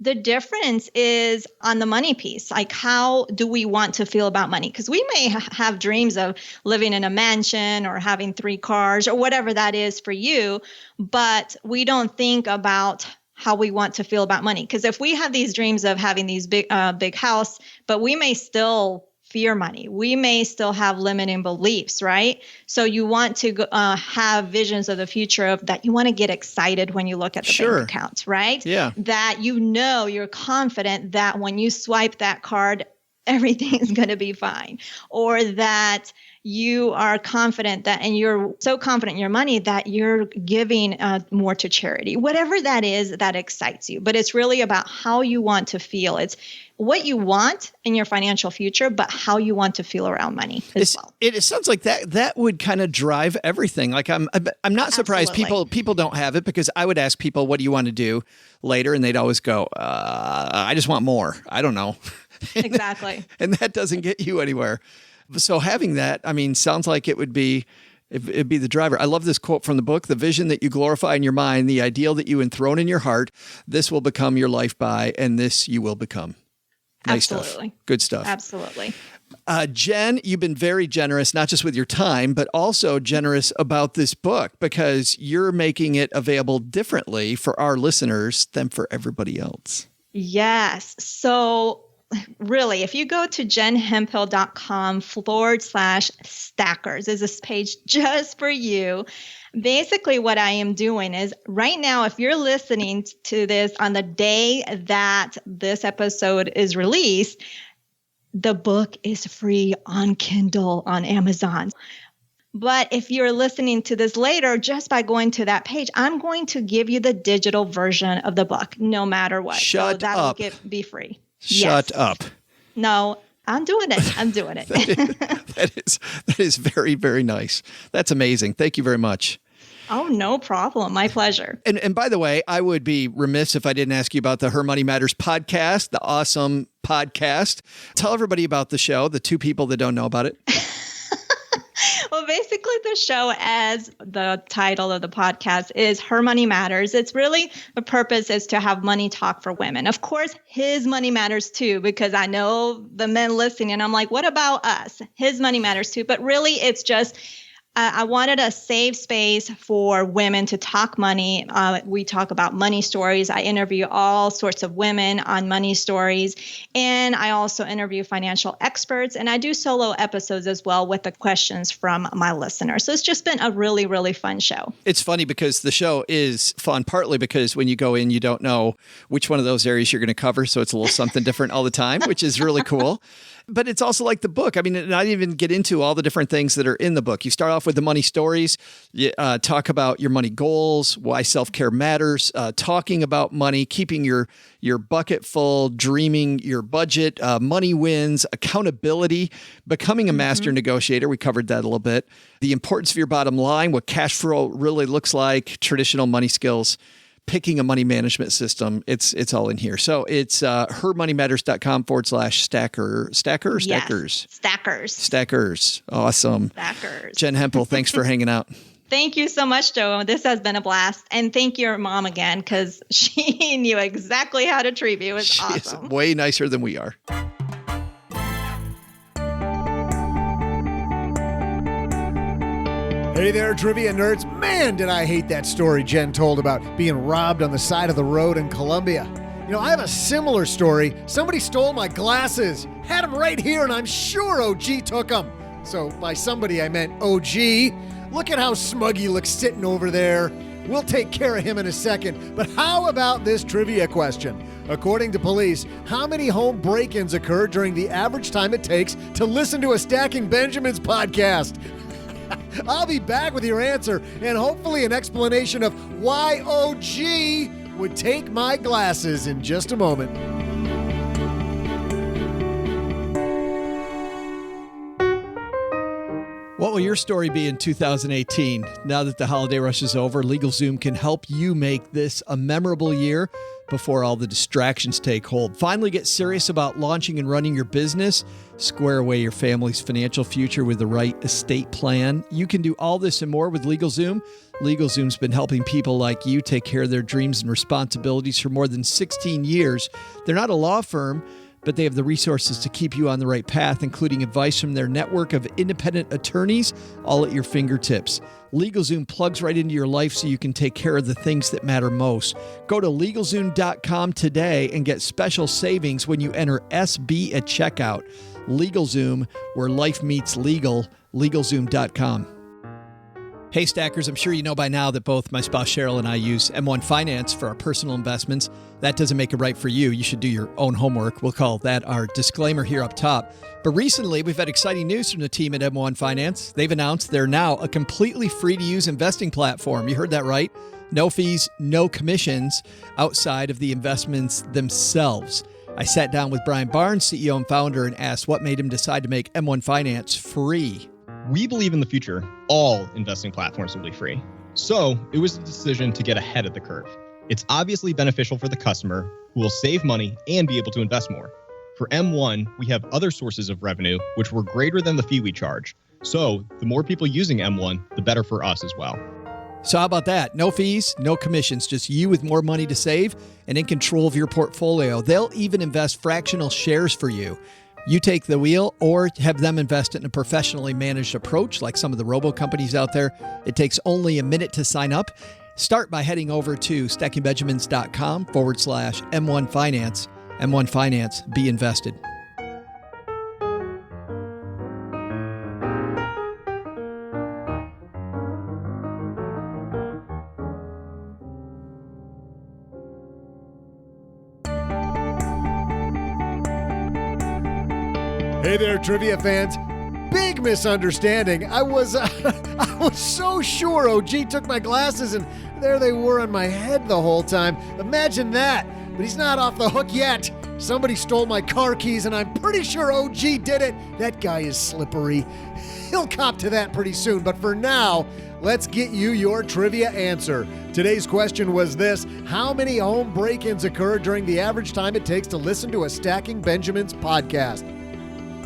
K: the difference is on the money piece. Like, how do we want to feel about money? Because we may have dreams of living in a mansion or having 3 cars or whatever that is for you, but we don't think about how we want to feel about money. Because if we have these dreams of having these big house, but we may still fear money. We may still have limiting beliefs, right? So you want to have visions of the future of that. You want to get excited when you look at the bank account, right?
H: Yeah.
K: That you're confident that when you swipe that card, everything is going to be fine. Or that you are confident that, and you're so confident in your money that you're giving more to charity. Whatever that is, that excites you. But it's really about how you want to feel. It's what you want in your financial future, but how you want to feel around money as well.
H: It sounds like that would kind of drive everything. Like I'm not surprised people don't have it, because I would ask people, what do you want to do later? And they'd always go, I just want more. I don't know.
K: Exactly.
H: And that doesn't get you anywhere. So having that, I mean, sounds like it'd be the driver. I love this quote from the book: the vision that you glorify in your mind, the ideal that you enthrone in your heart, this will become your life by, and this you will become. Nice
K: Absolutely.
H: stuff. Good stuff.
K: Absolutely.
H: Jen, you've been very generous, not just with your time, but also generous about this book, because you're making it available differently for our listeners than for everybody else.
K: Yes. So really, if you go to jenhemphill.com/stackers, is this page just for you. Basically, what I am doing is right now, if you're listening to this on the day that this episode is released, the book is free on Kindle on Amazon. But if you're listening to this later, just by going to that page, I'm going to give you the digital version of the book, no matter what.
H: Shut up.
K: Be free.
H: Shut up.
K: No, I'm doing it. I'm doing it.
H: That is very, very nice. That's amazing. Thank you very much.
K: Oh, no problem. My pleasure.
H: And by the way, I would be remiss if I didn't ask you about the Her Money Matters podcast, the awesome podcast. Tell everybody about the show, the 2 people that don't know about it.
K: Well, basically, the show, as the title of the podcast, is Her Money Matters. It's really, the purpose is to have money talk for women. Of course, his money matters too, because I know the men listening, and I'm like, what about us? His money matters too. But really, it's just, I wanted a safe space for women to talk money. We talk about money stories. I interview all sorts of women on money stories. And I also interview financial experts. And I do solo episodes as well with the questions from my listeners. So it's just been a really, really fun show.
H: It's funny because the show is fun, partly because when you go in, you don't know which one of those areas you're going to cover. So it's a little something different all the time, which is really cool. But it's also like the book. I mean, and I didn't even get into all the different things that are in the book. You start off with the money stories, you talk about your money goals, why self-care matters, talking about money, keeping your bucket full, dreaming your budget, money wins, accountability, becoming a master negotiator. We covered that a little bit. The importance of your bottom line, what cash flow really looks like, traditional money skills, picking a money management system. It's all in here. So it's hermoneymatters.com/stacker. Stacker or stackers?
K: Stackers.
H: Stackers. Awesome.
K: Stackers.
H: Jen Hemphill, thanks for hanging out.
K: Thank you so much, Joe. This has been a blast. And thank your mom again, because she knew exactly how to treat me. It was awesome.
H: She's way nicer than we are.
G: Hey there, trivia nerds. Man, did I hate that story Jen told about being robbed on the side of the road in Colombia. You know, I have a similar story. Somebody stole my glasses, had them right here, and I'm sure OG took them. So by somebody, I meant OG. Look at how smug he looks sitting over there. We'll take care of him in a second. But how about this trivia question? According to police, how many home break-ins occur during the average time it takes to listen to a Stacking Benjamins podcast? I'll be back with your answer and hopefully an explanation of why OG would take my glasses in just a moment.
H: What will your story be in 2018? Now that the holiday rush is over, LegalZoom can help you make this a memorable year before all the distractions take hold. Finally get serious about launching and running your business. Square away your family's financial future with the right estate plan. You can do all this and more with LegalZoom. LegalZoom's been helping people like you take care of their dreams and responsibilities for more than 16 years. They're not a law firm, but they have the resources to keep you on the right path, including advice from their network of independent attorneys, all at your fingertips. LegalZoom plugs right into your life so you can take care of the things that matter most. Go to LegalZoom.com today and get special savings when you enter SB at checkout. LegalZoom, where life meets legal. LegalZoom.com. Hey, Stackers, I'm sure you know by now that both my spouse Cheryl and I use M1 Finance for our personal investments. That doesn't make it right for you. You should do your own homework. We'll call that our disclaimer here up top. But recently, we've had exciting news from the team at M1 Finance. They've announced they're now a completely free-to-use investing platform. You heard that right. No fees, no commissions outside of the investments themselves. I sat down with Brian Barnes, CEO and founder, and asked what made him decide to make M1 Finance free.
L: We believe in the future, all investing platforms will be free. So it was a decision to get ahead of the curve. It's obviously beneficial for the customer who will save money and be able to invest more. For M1, we have other sources of revenue, which were greater than the fee we charge. So the more people using M1, the better for us as well.
H: So how about that? No fees, no commissions, just you with more money to save and in control of your portfolio. They'll even invest fractional shares for you. You take the wheel or have them invest in a professionally managed approach like some of the robo companies out there. It takes only a minute to sign up. Start by heading over to stackingbenjamins.com/M1 Finance. M1 Finance, be invested.
G: Hey there, trivia fans. Big misunderstanding. I was so sure OG took my glasses and there they were on my head the whole time. Imagine that. But he's not off the hook yet. Somebody stole my car keys and I'm pretty sure OG did it. That guy is slippery. He'll cop to that pretty soon. But for now, let's get you your trivia answer. Today's question was this: how many home break-ins occur during the average time it takes to listen to a Stacking Benjamins podcast?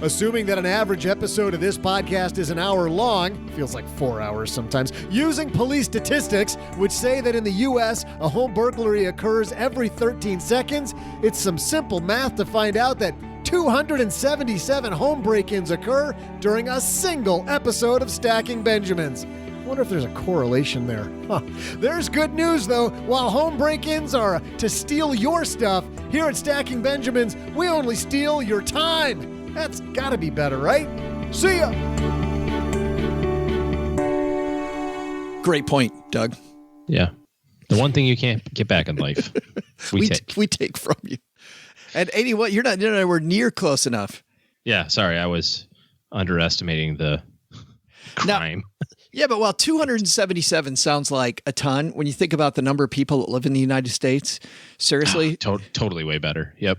G: Assuming that an average episode of this podcast is an hour long, feels like 4 hours sometimes, using police statistics, which say that in the U.S., a home burglary occurs every 13 seconds, it's some simple math to find out that 277 home break-ins occur during a single episode of Stacking Benjamins. I wonder if there's a correlation there. Huh. There's good news, though. While home break-ins are to steal your stuff, here at Stacking Benjamins, we only steal your time. That's gotta be better, right? See ya!
H: Great point, Doug.
I: Yeah. The one thing you can't get back in life, we
H: take from you. And 81, you're not nowhere near close enough.
I: Yeah, sorry, I was underestimating the crime.
H: Yeah, but while 277 sounds like a ton, when you think about the number of people that live in the United States, seriously.
I: Totally way better. Yep.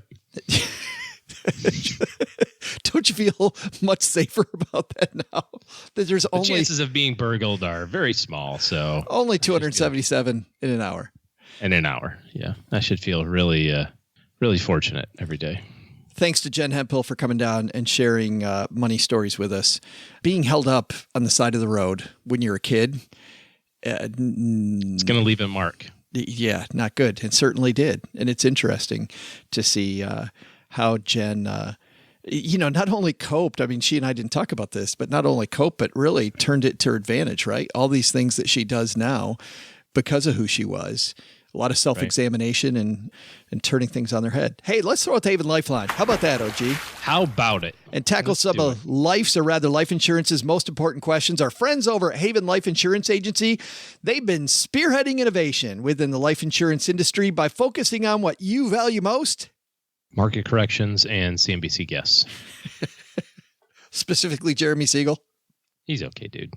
H: Don't you feel much safer about that now? That there's
I: the chances of being burgled are very small. So
H: only 277 in an hour.
I: In an hour, yeah. I should feel really, really fortunate every day.
H: Thanks to Jen Hemphill for coming down and sharing money stories with us. Being held up on the side of the road when you're a kid.
I: It's going to leave a mark.
H: Yeah, not good. It certainly did. And it's interesting to see how Jen, not only coped. I mean, she and I didn't talk about this, but not only coped, but really turned it to her advantage, right? All these things that she does now because of who she was. A lot of self-examination and turning things on their head. Hey, let's throw out the Haven Lifeline. How about that, OG?
I: How about it?
H: And tackle some of life's, or rather life insurance's most important questions. Our friends over at Haven Life Insurance Agency, they've been spearheading innovation within the life insurance industry by focusing on what you value most.
I: Market corrections and CNBC guests.
H: Specifically Jeremy Siegel.
I: He's okay, dude.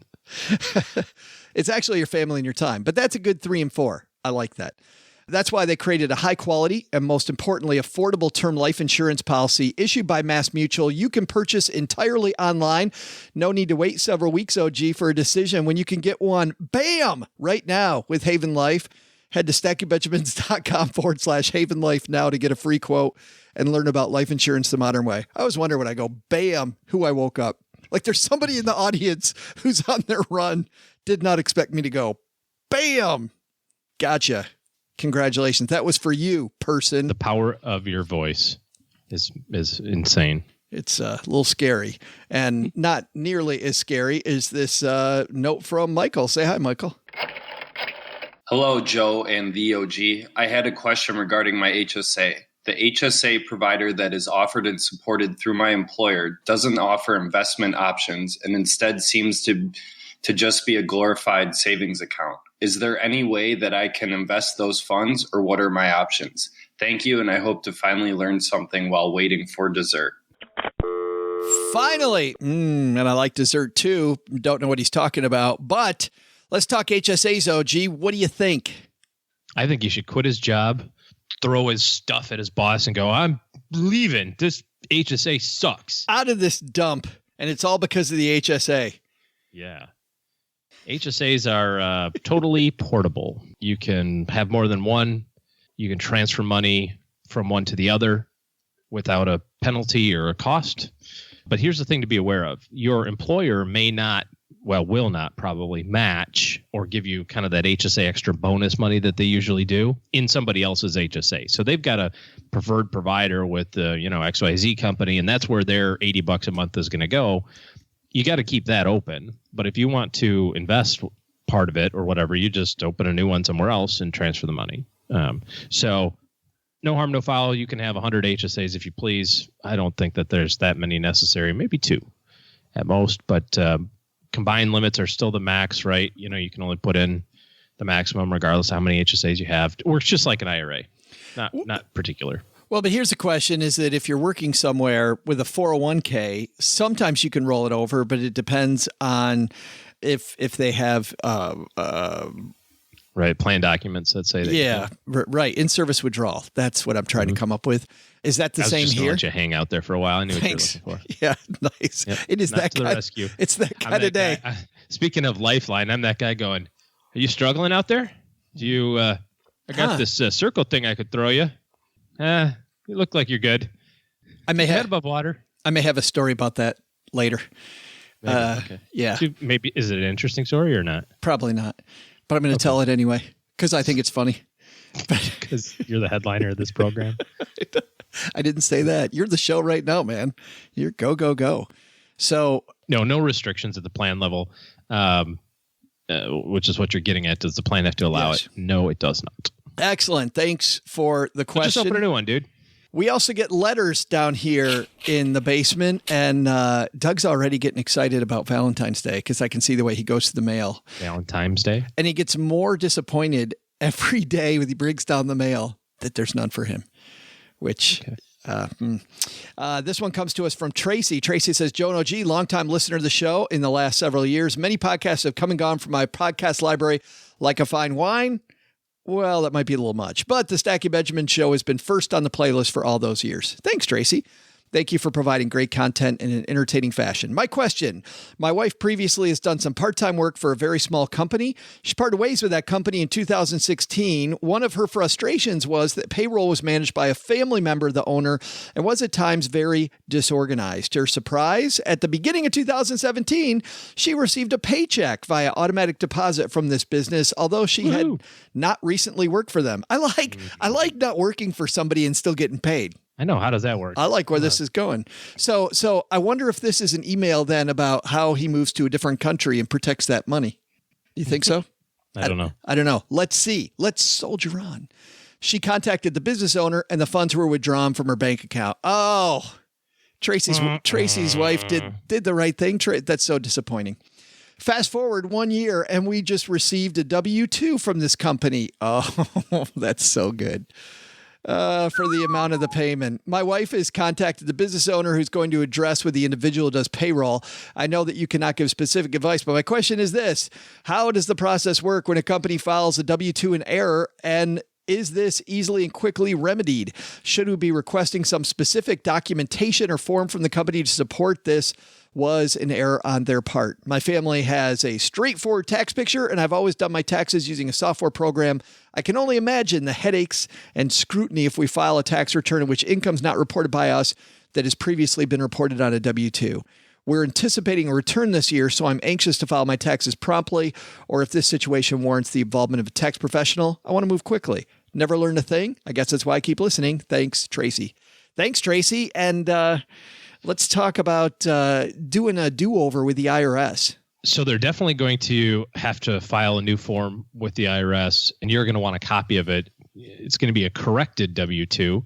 H: It's actually your family and your time, but that's a good 3 and 4. I like that. That's why they created a high quality and most importantly, affordable term life insurance policy issued by MassMutual. You can purchase entirely online. No need to wait several weeks, OG, for a decision when you can get one, bam, right now with Haven Life. Head to stackingbenjamins.com/Haven Life now to get a free quote and learn about life insurance the modern way. I always wonder when I go, bam, who I woke up. Like there's somebody in the audience who's on their run, did not expect me to go, bam. Gotcha. Congratulations. That was for you, person.
I: The power of your voice is insane.
H: It's a little scary, and not nearly as scary as this note from Michael. Say hi, Michael.
M: Hello, Joe and the OG. I had a question regarding my HSA. The HSA provider that is offered and supported through my employer doesn't offer investment options and instead seems to just be a glorified savings account. Is there any way that I can invest those funds, or what are my options? Thank you, and I hope to finally learn something while waiting for dessert.
H: Finally! And I like dessert too. Don't know what he's talking about, but let's talk HSAs, OG. What do you think?
I: I think he should quit his job, throw his stuff at his boss, and go, I'm leaving. This HSA sucks.
H: Out of this dump, and it's all because of the HSA.
I: Yeah. HSAs are totally portable. You can have more than one. You can transfer money from one to the other without a penalty or a cost. But here's the thing to be aware of. Your employer will not probably match or give you kind of that HSA extra bonus money that they usually do in somebody else's HSA. So they've got a preferred provider with the, XYZ company, and that's where their $80 a month is going to go. You got to keep that open. But if you want to invest part of it or whatever, you just open a new one somewhere else and transfer the money. So no harm, no foul. You can have 100 HSAs if you please. I don't think that there's that many necessary, maybe 2 at most. But combined limits are still the max, right? You can only put in the maximum regardless of how many HSAs you have. It works just like an IRA, not particular.
H: Well, but here's the question is that if you're working somewhere with a 401k, sometimes you can roll it over, but it depends on if they have
I: right, plan documents that say that.
H: Yeah, right. In-service withdrawal. That's what I'm trying to come up with. Is that the same here?
I: Let you hang out there for a while. I knew
H: Thanks.
I: what you were looking for.
H: Yeah, nice.
I: Yep.
H: It is
I: Not
H: that
I: to the
H: kind.
I: rescue.
H: It's that kind of day.
I: Speaking of Lifeline, I'm that guy going, are you struggling out there? Do you, I got this circle thing I could throw you. You look like you're good.
H: I may
I: Head
H: have
I: above water.
H: I may have a story about that later.
I: Maybe, okay.
H: Yeah.
I: So maybe, is it an interesting story or not?
H: Probably not. But I'm going to tell it anyway because I think it's funny.
I: Because you're the headliner of this program.
H: I didn't say that. You're the show right now, man. You're go, go, go. So
I: no restrictions at the plan level, which is what you're getting at. Does the plan have to allow it? No, it does not.
H: Excellent. Thanks for the question.
I: Just open a new one, dude.
H: We also get letters down here in the basement, and Doug's already getting excited about Valentine's Day because I can see the way he goes to the mail.
I: Valentine's Day?
H: And he gets more disappointed every day when he brings down the mail that there's none for him, which... Okay. This one comes to us from Tracy. Tracy says, Joe and OG, longtime listener to the show in the last several years. Many podcasts have come and gone from my podcast library like a fine wine. Well, that might be a little much, but the Stacking Benjamin show has been first on the playlist for all those years. Thanks, Tracy. Thank you for providing great content in an entertaining fashion. My question, my wife previously has done some part-time work for a very small company. She parted ways with that company in 2016. One of her frustrations was that payroll was managed by a family member of the owner and was at times very disorganized. To her surprise, at the beginning of 2017, she received a paycheck via automatic deposit from this business, although she had not recently worked for them. I like not working for somebody and still getting paid.
I: I know. How does that work?
H: I like where this is going. So I wonder if this is an email then about how he moves to a different country and protects that money. You think so?
I: I don't know.
H: I don't know. Let's see. Let's soldier on. She contacted the business owner and the funds were withdrawn from her bank account. Oh, Tracy's wife did the right thing. That's so disappointing. Fast forward 1 year and we just received a W-2 from this company. Oh, that's so good. For the amount of the payment. My wife has contacted the business owner who's going to address with the individual who does payroll. I know that you cannot give specific advice, but my question is this. How does the process work when a company files a W-2 in error, and is this easily and quickly remedied? Should we be requesting some specific documentation or form from the company to support this was an error on their part? My family has a straightforward tax picture, and I've always done my taxes using a software program. I can only imagine the headaches and scrutiny if we file a tax return in which income's not reported by us that has previously been reported on a W-2. We're anticipating a return this year, so I'm anxious to file my taxes promptly, or if this situation warrants the involvement of a tax professional, I want to move quickly. Never learned a thing. I guess that's why I keep listening. Thanks, Tracy. Thanks, Tracy. And let's talk about doing a do-over with the IRS.
I: So they're definitely going to have to file a new form with the IRS, and you're going to want a copy of it. It's going to be a corrected W-2.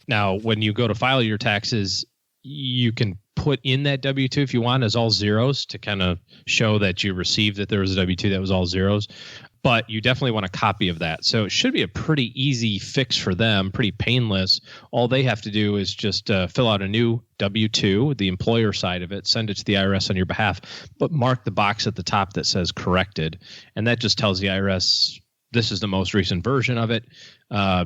I: Now, when you go to file your taxes, you can put in that W-2 if you want as all zeros to kind of show that you received that there was a W-2 that was all zeros. But you definitely want a copy of that. So it should be a pretty easy fix for them, pretty painless. All they have to do is just fill out a new W-2, the employer side of it, send it to the IRS on your behalf, but mark the box at the top that says corrected. And that just tells the IRS this is the most recent version of it.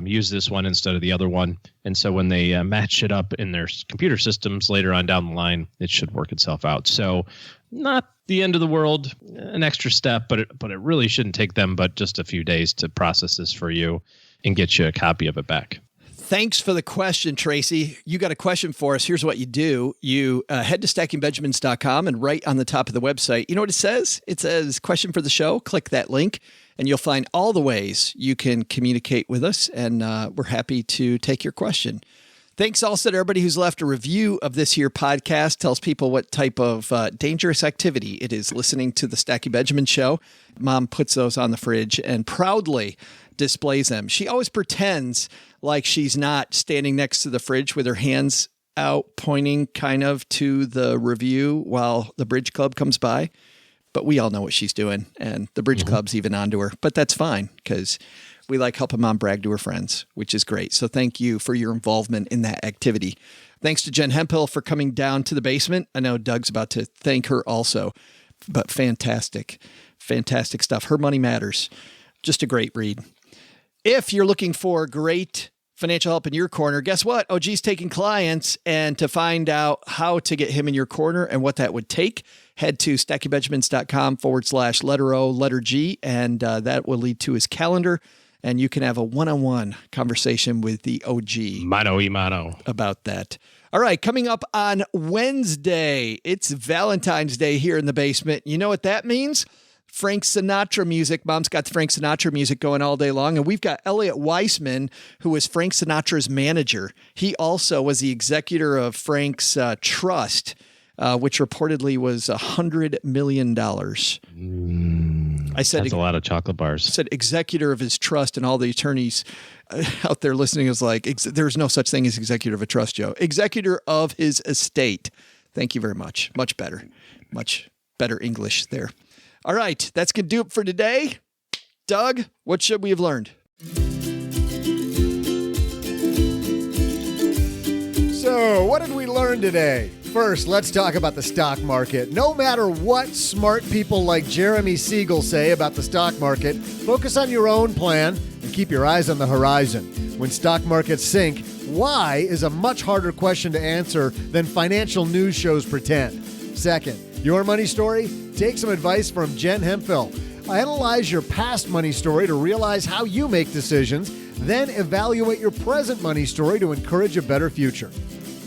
I: Use this one instead of the other one. And so when they match it up in their computer systems later on down the line, it should work itself out. So not the end of the world, an extra step, but it really shouldn't take them but just a few days to process this for you and get you a copy of it back.
H: Thanks for the question, Tracy. You got a question for us. Here's what you do. You head to stackingbenjamins.com and right on the top of the website, you know what it says? It says question for the show. Click that link and you'll find all the ways you can communicate with us. And we're happy to take your question. Thanks also to everybody who's left a review of this here podcast, tells people what type of dangerous activity it is listening to the Stacking Benjamin show. Mom puts those on the fridge and proudly displays them. She always pretends like she's not standing next to the fridge with her hands out pointing kind of to the review while the Bridge Club comes by. But we all know what she's doing, and the Bridge Club's even onto her. But that's fine because we like helping Mom brag to her friends, which is great. So thank you for your involvement in that activity. Thanks to Jen Hemphill for coming down to the basement. I know Doug's about to thank her also, but fantastic stuff. Her Money Matters. Just a great read. If you're looking for great financial help in your corner, guess what? OG's taking clients, and to find out how to get him in your corner and what that would take, head to stackingbenjamins.com/letter O, letter G, and that will lead to his calendar. And you can have a one-on-one conversation with the OG.
I: Mano y mano.
H: About that. All right, coming up on Wednesday, it's Valentine's Day here in the basement. You know what that means? Frank Sinatra music. Mom's got the Frank Sinatra music going all day long. And we've got Elliot Weissman, who was Frank Sinatra's manager. He also was the executor of Frank's trust, which reportedly was $100 million. I said
I: that's a lot of chocolate bars.
H: I said executor of his trust, and all the attorneys out there listening is like, there's no such thing as executor of a trust, Joe. Executor of his estate. Thank you very much. Much better English there. All right, that's going to do it for today. Doug, what should we have learned?
G: So, what did we learn today? First, let's talk about the stock market. No matter what smart people like Jeremy Siegel say about the stock market, focus on your own plan and keep your eyes on the horizon. When stock markets sink, why is a much harder question to answer than financial news shows pretend. Second, your money story? Take some advice from Jen Hemphill. Analyze your past money story to realize how you make decisions, then evaluate your present money story to encourage a better future.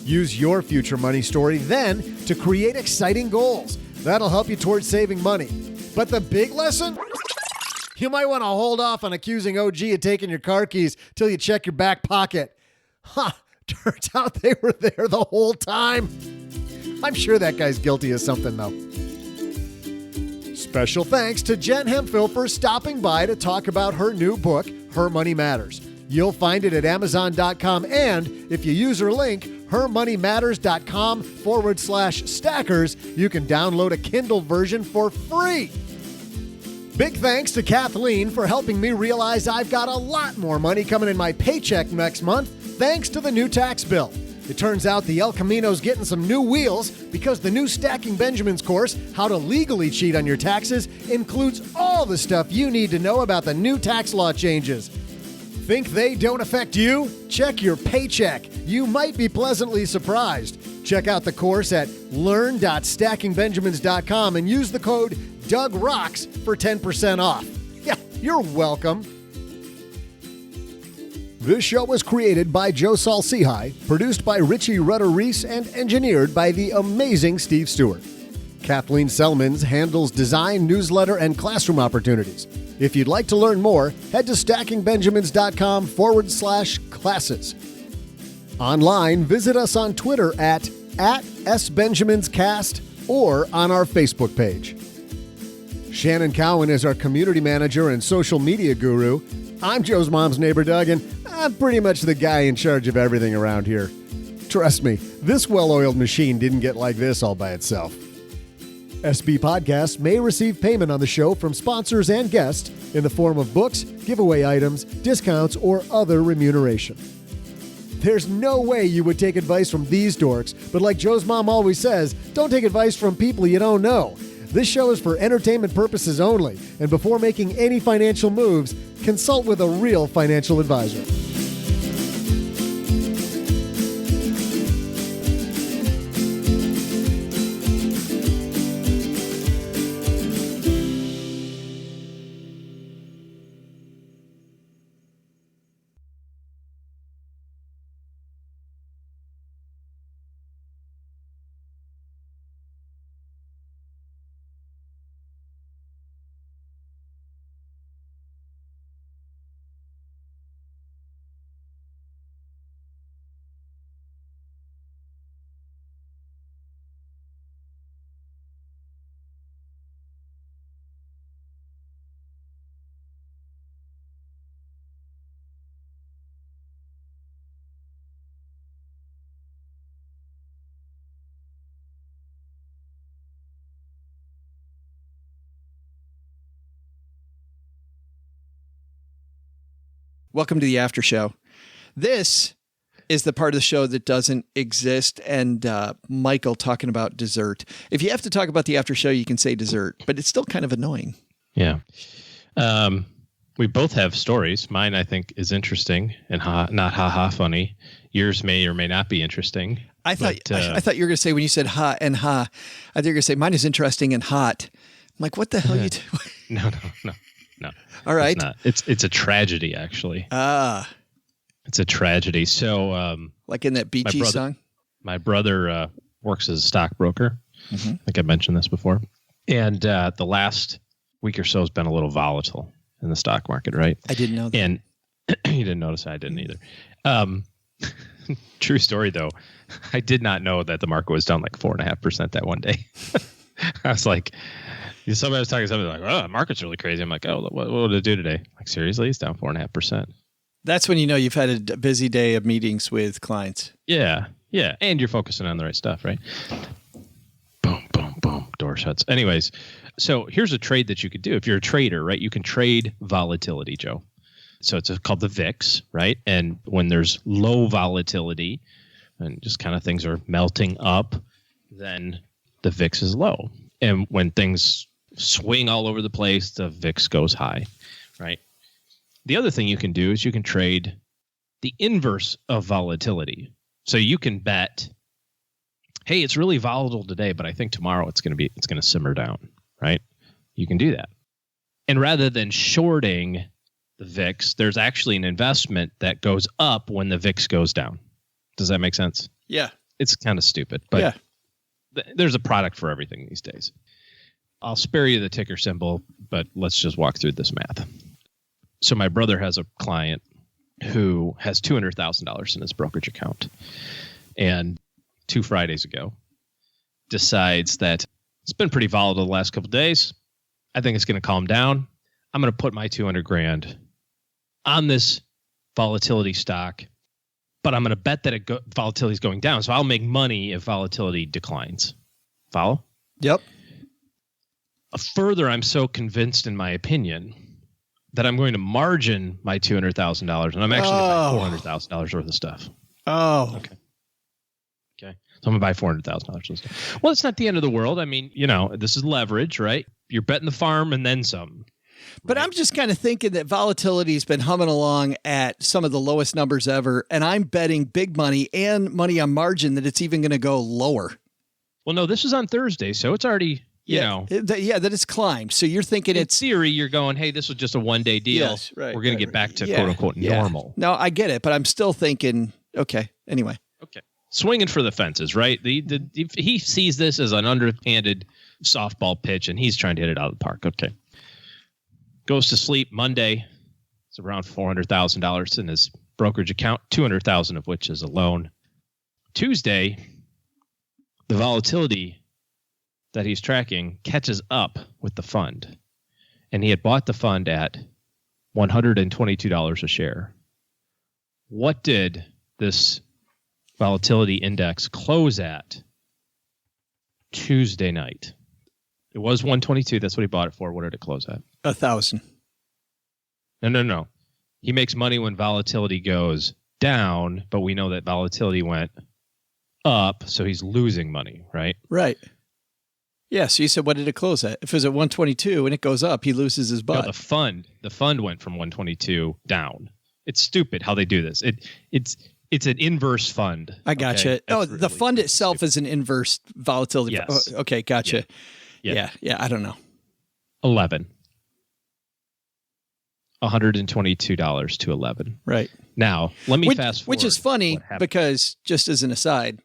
G: Use your future money story then to create exciting goals. That'll help you towards saving money. But the big lesson? You might want to hold off on accusing OG of taking your car keys till you check your back pocket. Turns out they were there the whole time. I'm sure that guy's guilty of something, though. Special thanks to Jen Hemphill for stopping by to talk about her new book, Her Money Matters. You'll find it at Amazon.com, and if you use her link, hermoneymatters.com/stackers, you can download a Kindle version for free. Big thanks to Kathleen for helping me realize I've got a lot more money coming in my paycheck next month, thanks to the new tax bill. It turns out the El Camino's getting some new wheels because the new Stacking Benjamins course, How to Legally Cheat on Your Taxes, includes all the stuff you need to know about the new tax law changes. Think they don't affect you? Check your paycheck. You might be pleasantly surprised. Check out the course at learn.stackingbenjamins.com and use the code DougRocks for 10% off. Yeah, you're welcome. This show was created by Joe Saul-Sehy, produced by Richie Rutter-Reese, and engineered by the amazing Steve Stewart. Kathleen Selmans handles design, newsletter, and classroom opportunities. If you'd like to learn more, head to stackingbenjamins.com/classes. Online, visit us on Twitter at @SBenjaminsCast or on our Facebook page. Shannon Cowan is our community manager and social media guru. I'm Joe's mom's neighbor, Doug, and I'm pretty much the guy in charge of everything around here. Trust me, this well-oiled machine didn't get like this all by itself. SB Podcasts may receive payment on the show from sponsors and guests in the form of books, giveaway items, discounts, or other remuneration. There's no way you would take advice from these dorks, but like Joe's mom always says, don't take advice from people you don't know. This show is for entertainment purposes only, and before making any financial moves, consult with a real financial advisor.
H: Welcome to the after show. This is the part of the show that doesn't exist, and Michael talking about dessert. If you have to talk about the after show, you can say dessert, but it's still kind of annoying.
I: Yeah. We both have stories. Mine, I think, is interesting and not ha-ha funny. Yours may or may not be interesting.
H: I thought you were going to say, when you said ha and ha, I thought you were going to say, mine is interesting and hot. I'm like, what the hell are you doing?
I: No.
H: All right.
I: It's a tragedy, actually. It's a tragedy. So,
H: like in that Bee Gees song?
I: My brother works as a stockbroker. I think I mentioned this before. And the last week or so has been a little volatile in the stock market, right?
H: I didn't know that.
I: And you didn't notice I didn't either. True story, though. I did not know that the market was down like 4.5% that one day. I was like, somebody was talking something like, oh, the market's really crazy. I'm like, oh, what did it do today? Like, seriously? It's down 4.5%.
H: That's when you know you've had a busy day of meetings with clients.
I: Yeah. Yeah. And you're focusing on the right stuff, right? Boom, boom, boom. Door shuts. Anyways, so here's a trade that you could do. If you're a trader, right, you can trade volatility, Joe. So it's called the VIX, right? And when there's low volatility and just kind of things are melting up, then the VIX is low. And when things swing all over the place, the VIX goes high, right? The other thing you can do is you can trade the inverse of volatility. So you can bet, hey, it's really volatile today, but I think tomorrow it's going to simmer down, right? You can do that. And rather than shorting the VIX, there's actually an investment that goes up when the VIX goes down. Does that make sense?
H: Yeah.
I: It's kind of stupid, but there's a product for everything these days. I'll spare you the ticker symbol, but let's just walk through this math. So my brother has a client who has $200,000 in his brokerage account, and 2 Fridays ago decides that it's been pretty volatile the last couple of days. I think it's going to calm down. I'm going to put my $200,000 on this volatility stock, but I'm going to bet that volatility is going down. So I'll make money if volatility declines. Follow?
H: Yep.
I: Further, I'm so convinced in my opinion that I'm going to margin my $200,000 and I'm actually going to buy $400,000 worth of stuff.
H: Oh.
I: Okay. So I'm going to buy $400,000 worth of stuff. Well, it's not the end of the world. I mean, this is leverage, right? You're betting the farm and then some.
H: But I'm just kind of thinking that volatility has been humming along at some of the lowest numbers ever, and I'm betting big money and money on margin that it's even going to go lower.
I: Well, no, this is on Thursday, so it's already,
H: that it's climbed. So you're thinking
I: in theory, you're going, hey, this was just a one-day deal.
H: Yes, right,
I: we're going to get back to quote-unquote normal.
H: No, I get it, but I'm still thinking, okay, anyway.
I: Okay. Swinging for the fences, right? He sees this as an underhanded softball pitch, and he's trying to hit it out of the park. Okay. Goes to sleep Monday. It's around $400,000 in his brokerage account, $200,000 of which is a loan. Tuesday, the volatility that he's tracking catches up with the fund. And he had bought the fund at $122 a share. What did this volatility index close at Tuesday night? It was 122. That's what he bought it for. What did it close at?
H: 1,000.
I: No. He makes money when volatility goes down, but we know that volatility went up, so he's losing money, right?
H: Right. Yeah, so you said, what did it close at? If it was at 122 and it goes up, he loses his butt.
I: No, the fund went from 122 down. It's stupid how they do this. It's an inverse fund.
H: I gotcha. Okay? Oh, the fund itself is an inverse volatility.
I: Yes.
H: Oh, okay, gotcha. Yeah, I don't know.
I: 11. $122 to 11.
H: Right.
I: Now, let me fast forward.
H: Which is funny because, just as an aside,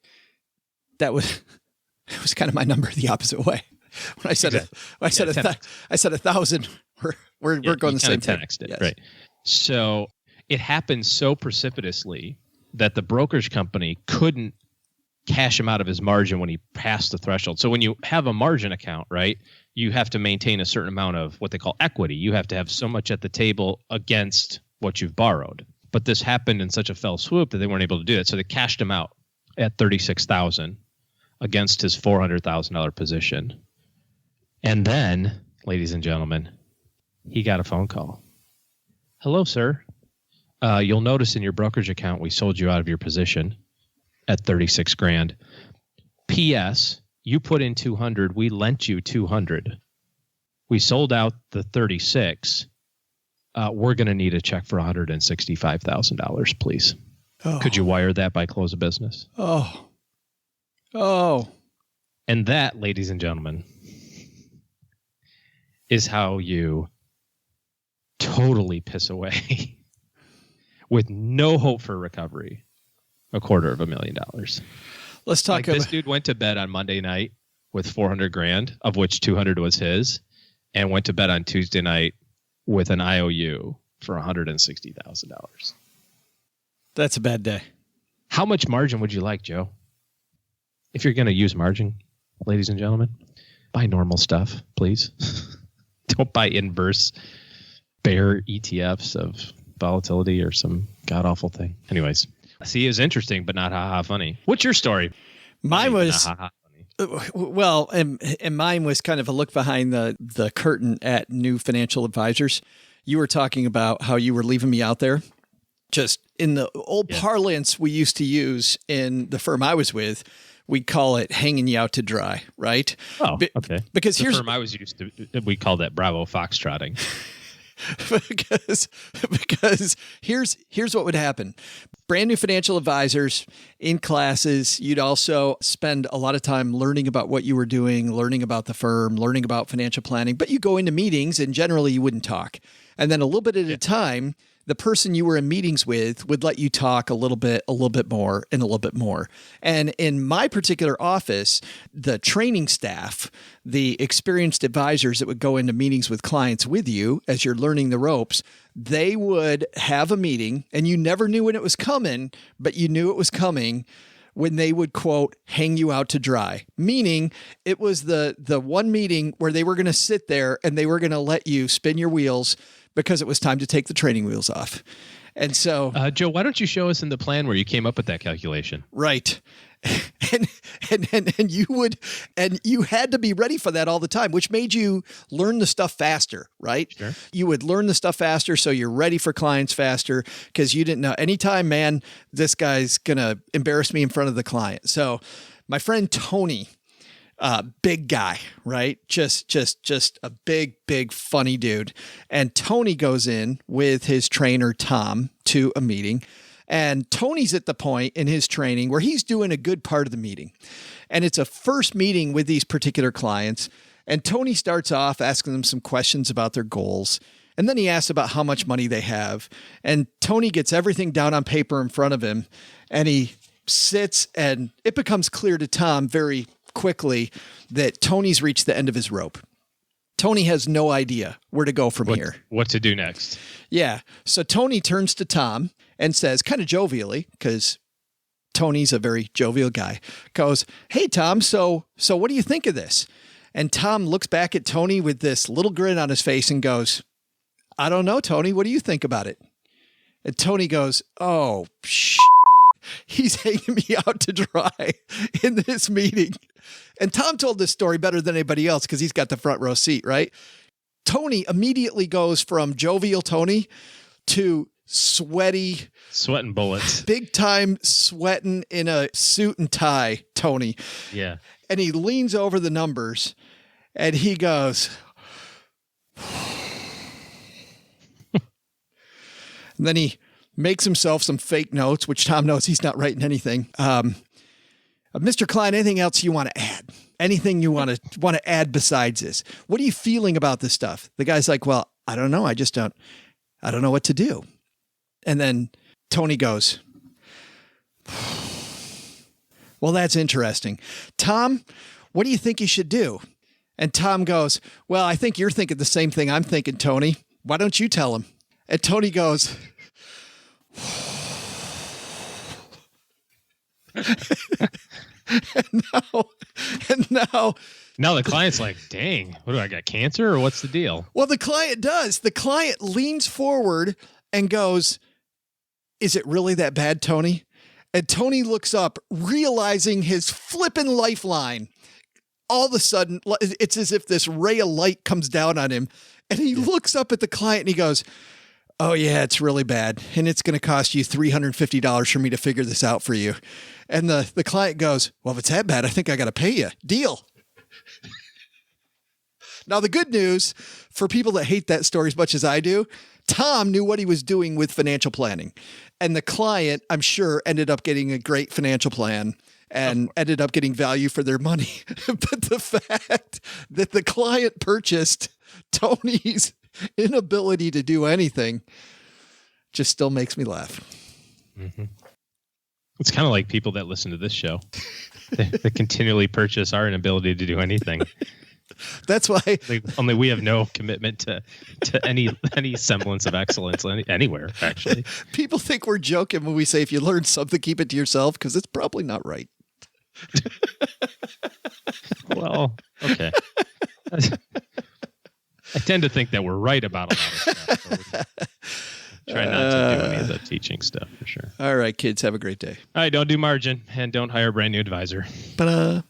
H: it was kind of my number the opposite way. When I said I said 1,000, we're going the same thing.
I: 10x'd it, yes. Right. So it happened so precipitously that the brokerage company couldn't cash him out of his margin when he passed the threshold. So when you have a margin account, right, you have to maintain a certain amount of what they call equity. You have to have so much at the table against what you've borrowed. But this happened in such a fell swoop that they weren't able to do it. So they cashed him out at $36,000 against his $400,000 position. And then, ladies and gentlemen, he got a phone call. Hello, sir. You'll notice in your brokerage account we sold you out of your position at $36,000. P.S. You put in 200. We lent you 200. We sold out the 36. We're going to need a check for $165,000, please. Oh. Could you wire that by close of business?
H: Oh.
I: And that, ladies and gentlemen, is how you totally piss away with no hope for recovery $250,000.
H: Let's talk
I: like this dude went to bed on Monday night with 400 grand, of which 200 was his, and went to bed on Tuesday night with an IOU for $160,000.
H: That's a bad day.
I: How much margin would you like, Joe? If you're going to use margin, ladies and gentlemen, buy normal stuff, please. Don't buy inverse bear ETFs of volatility or some god-awful thing. Anyways, see, it's interesting, but not ha-ha funny. What's your story?
H: Mine
I: Funny,
H: was,
I: not ha-ha funny.
H: well, and mine was kind of a look behind the curtain at new financial advisors. You were talking about how you were leaving me out there. Just in the old parlance we used to use in the firm I was with, we call it hanging you out to dry, right?
I: Oh, okay.
H: Because
I: the
H: here's
I: firm I was used to, we call that Bravo Foxtrotting.
H: because here's what would happen. Brand new financial advisors in classes, you'd also spend a lot of time learning about what you were doing, learning about the firm, learning about financial planning, but you go into meetings and generally you wouldn't talk. And then a little bit at a time, the person you were in meetings with would let you talk a little bit more, and a little bit more. And in my particular office, the training staff, the experienced advisors that would go into meetings with clients with you as you're learning the ropes, they would have a meeting, and you never knew when it was coming, but you knew it was coming when they would, quote, hang you out to dry. Meaning it was the one meeting where they were going to sit there and they were going to let you spin your wheels because it was time to take the training wheels off. And so,
I: Joe, why don't you show us in the plan where you came up with that calculation?
H: Right. And you had to be ready for that all the time, which made you learn the stuff faster, right?
I: Sure.
H: You would learn the stuff faster, so you're ready for clients faster because you didn't know anytime, man, this guy's going to embarrass me in front of the client. So my friend Tony, big guy, right? Just a big, funny dude. And Tony goes in with his trainer, Tom, to a meeting. And Tony's at the point in his training where he's doing a good part of the meeting. And it's a first meeting with these particular clients. And Tony starts off asking them some questions about their goals. And then he asks about how much money they have. And Tony gets everything down on paper in front of him. And he sits, and it becomes clear to Tom very quickly that Tony's reached the end of his rope. Tony has no idea where to go from here.
I: What to do next.
H: Yeah. So Tony turns to Tom and says, kind of jovially, because Tony's a very jovial guy, goes, "Hey, Tom, so what do you think of this?" And Tom looks back at Tony with this little grin on his face and goes, "I don't know, Tony. What do you think about it?" And Tony goes, "Oh, he's hanging me out to dry in this meeting." And Tom told this story better than anybody else because he's got the front row seat, right? Tony immediately goes from jovial Tony to sweating bullets, big time sweating in a suit and tie Tony.
I: Yeah.
H: And he leans over the numbers and he goes, and then he makes himself some fake notes, which Tom knows he's not writing anything. Mr. Klein, anything else you want to add? Anything you want to add besides this? What are you feeling about this stuff? The guy's like, "Well, I don't know. I don't know what to do." And then Tony goes, "Well, that's interesting. Tom, what do you think you should do?" And Tom goes, "Well, I think you're thinking the same thing I'm thinking, Tony. Why don't you tell him?" And Tony goes, and now
I: the client's like, "Dang, what do I got, cancer or what's the deal?"
H: Well, the client does. The client leans forward and goes, "Is it really that bad, Tony?" And Tony looks up, realizing his flippin' lifeline. All of a sudden, it's as if this ray of light comes down on him. And he looks up at the client and he goes, "Oh, yeah, it's really bad. And it's going to cost you $350 for me to figure this out for you." And the client goes, "Well, if it's that bad, I think I got to pay you. Deal." Now, the good news for people that hate that story as much as I do, Tom knew what he was doing with financial planning. And the client, I'm sure, ended up getting a great financial plan and ended up getting value for their money. But the fact that the client purchased Tony's inability to do anything just still makes me laugh.
I: Mm-hmm. It's kind of like people that listen to this show. They continually purchase our inability to do anything.
H: That's why.
I: Only we have no commitment to any semblance of excellence anywhere, actually.
H: People think we're joking when we say if you learn something, keep it to yourself, because it's probably not right.
I: Well, okay. I tend to think that we're right about a lot of stuff. So try not to do any of the teaching stuff for sure.
H: All right, kids, have a great day.
I: All right, don't do margin and don't hire a brand new advisor.
H: Ta-da.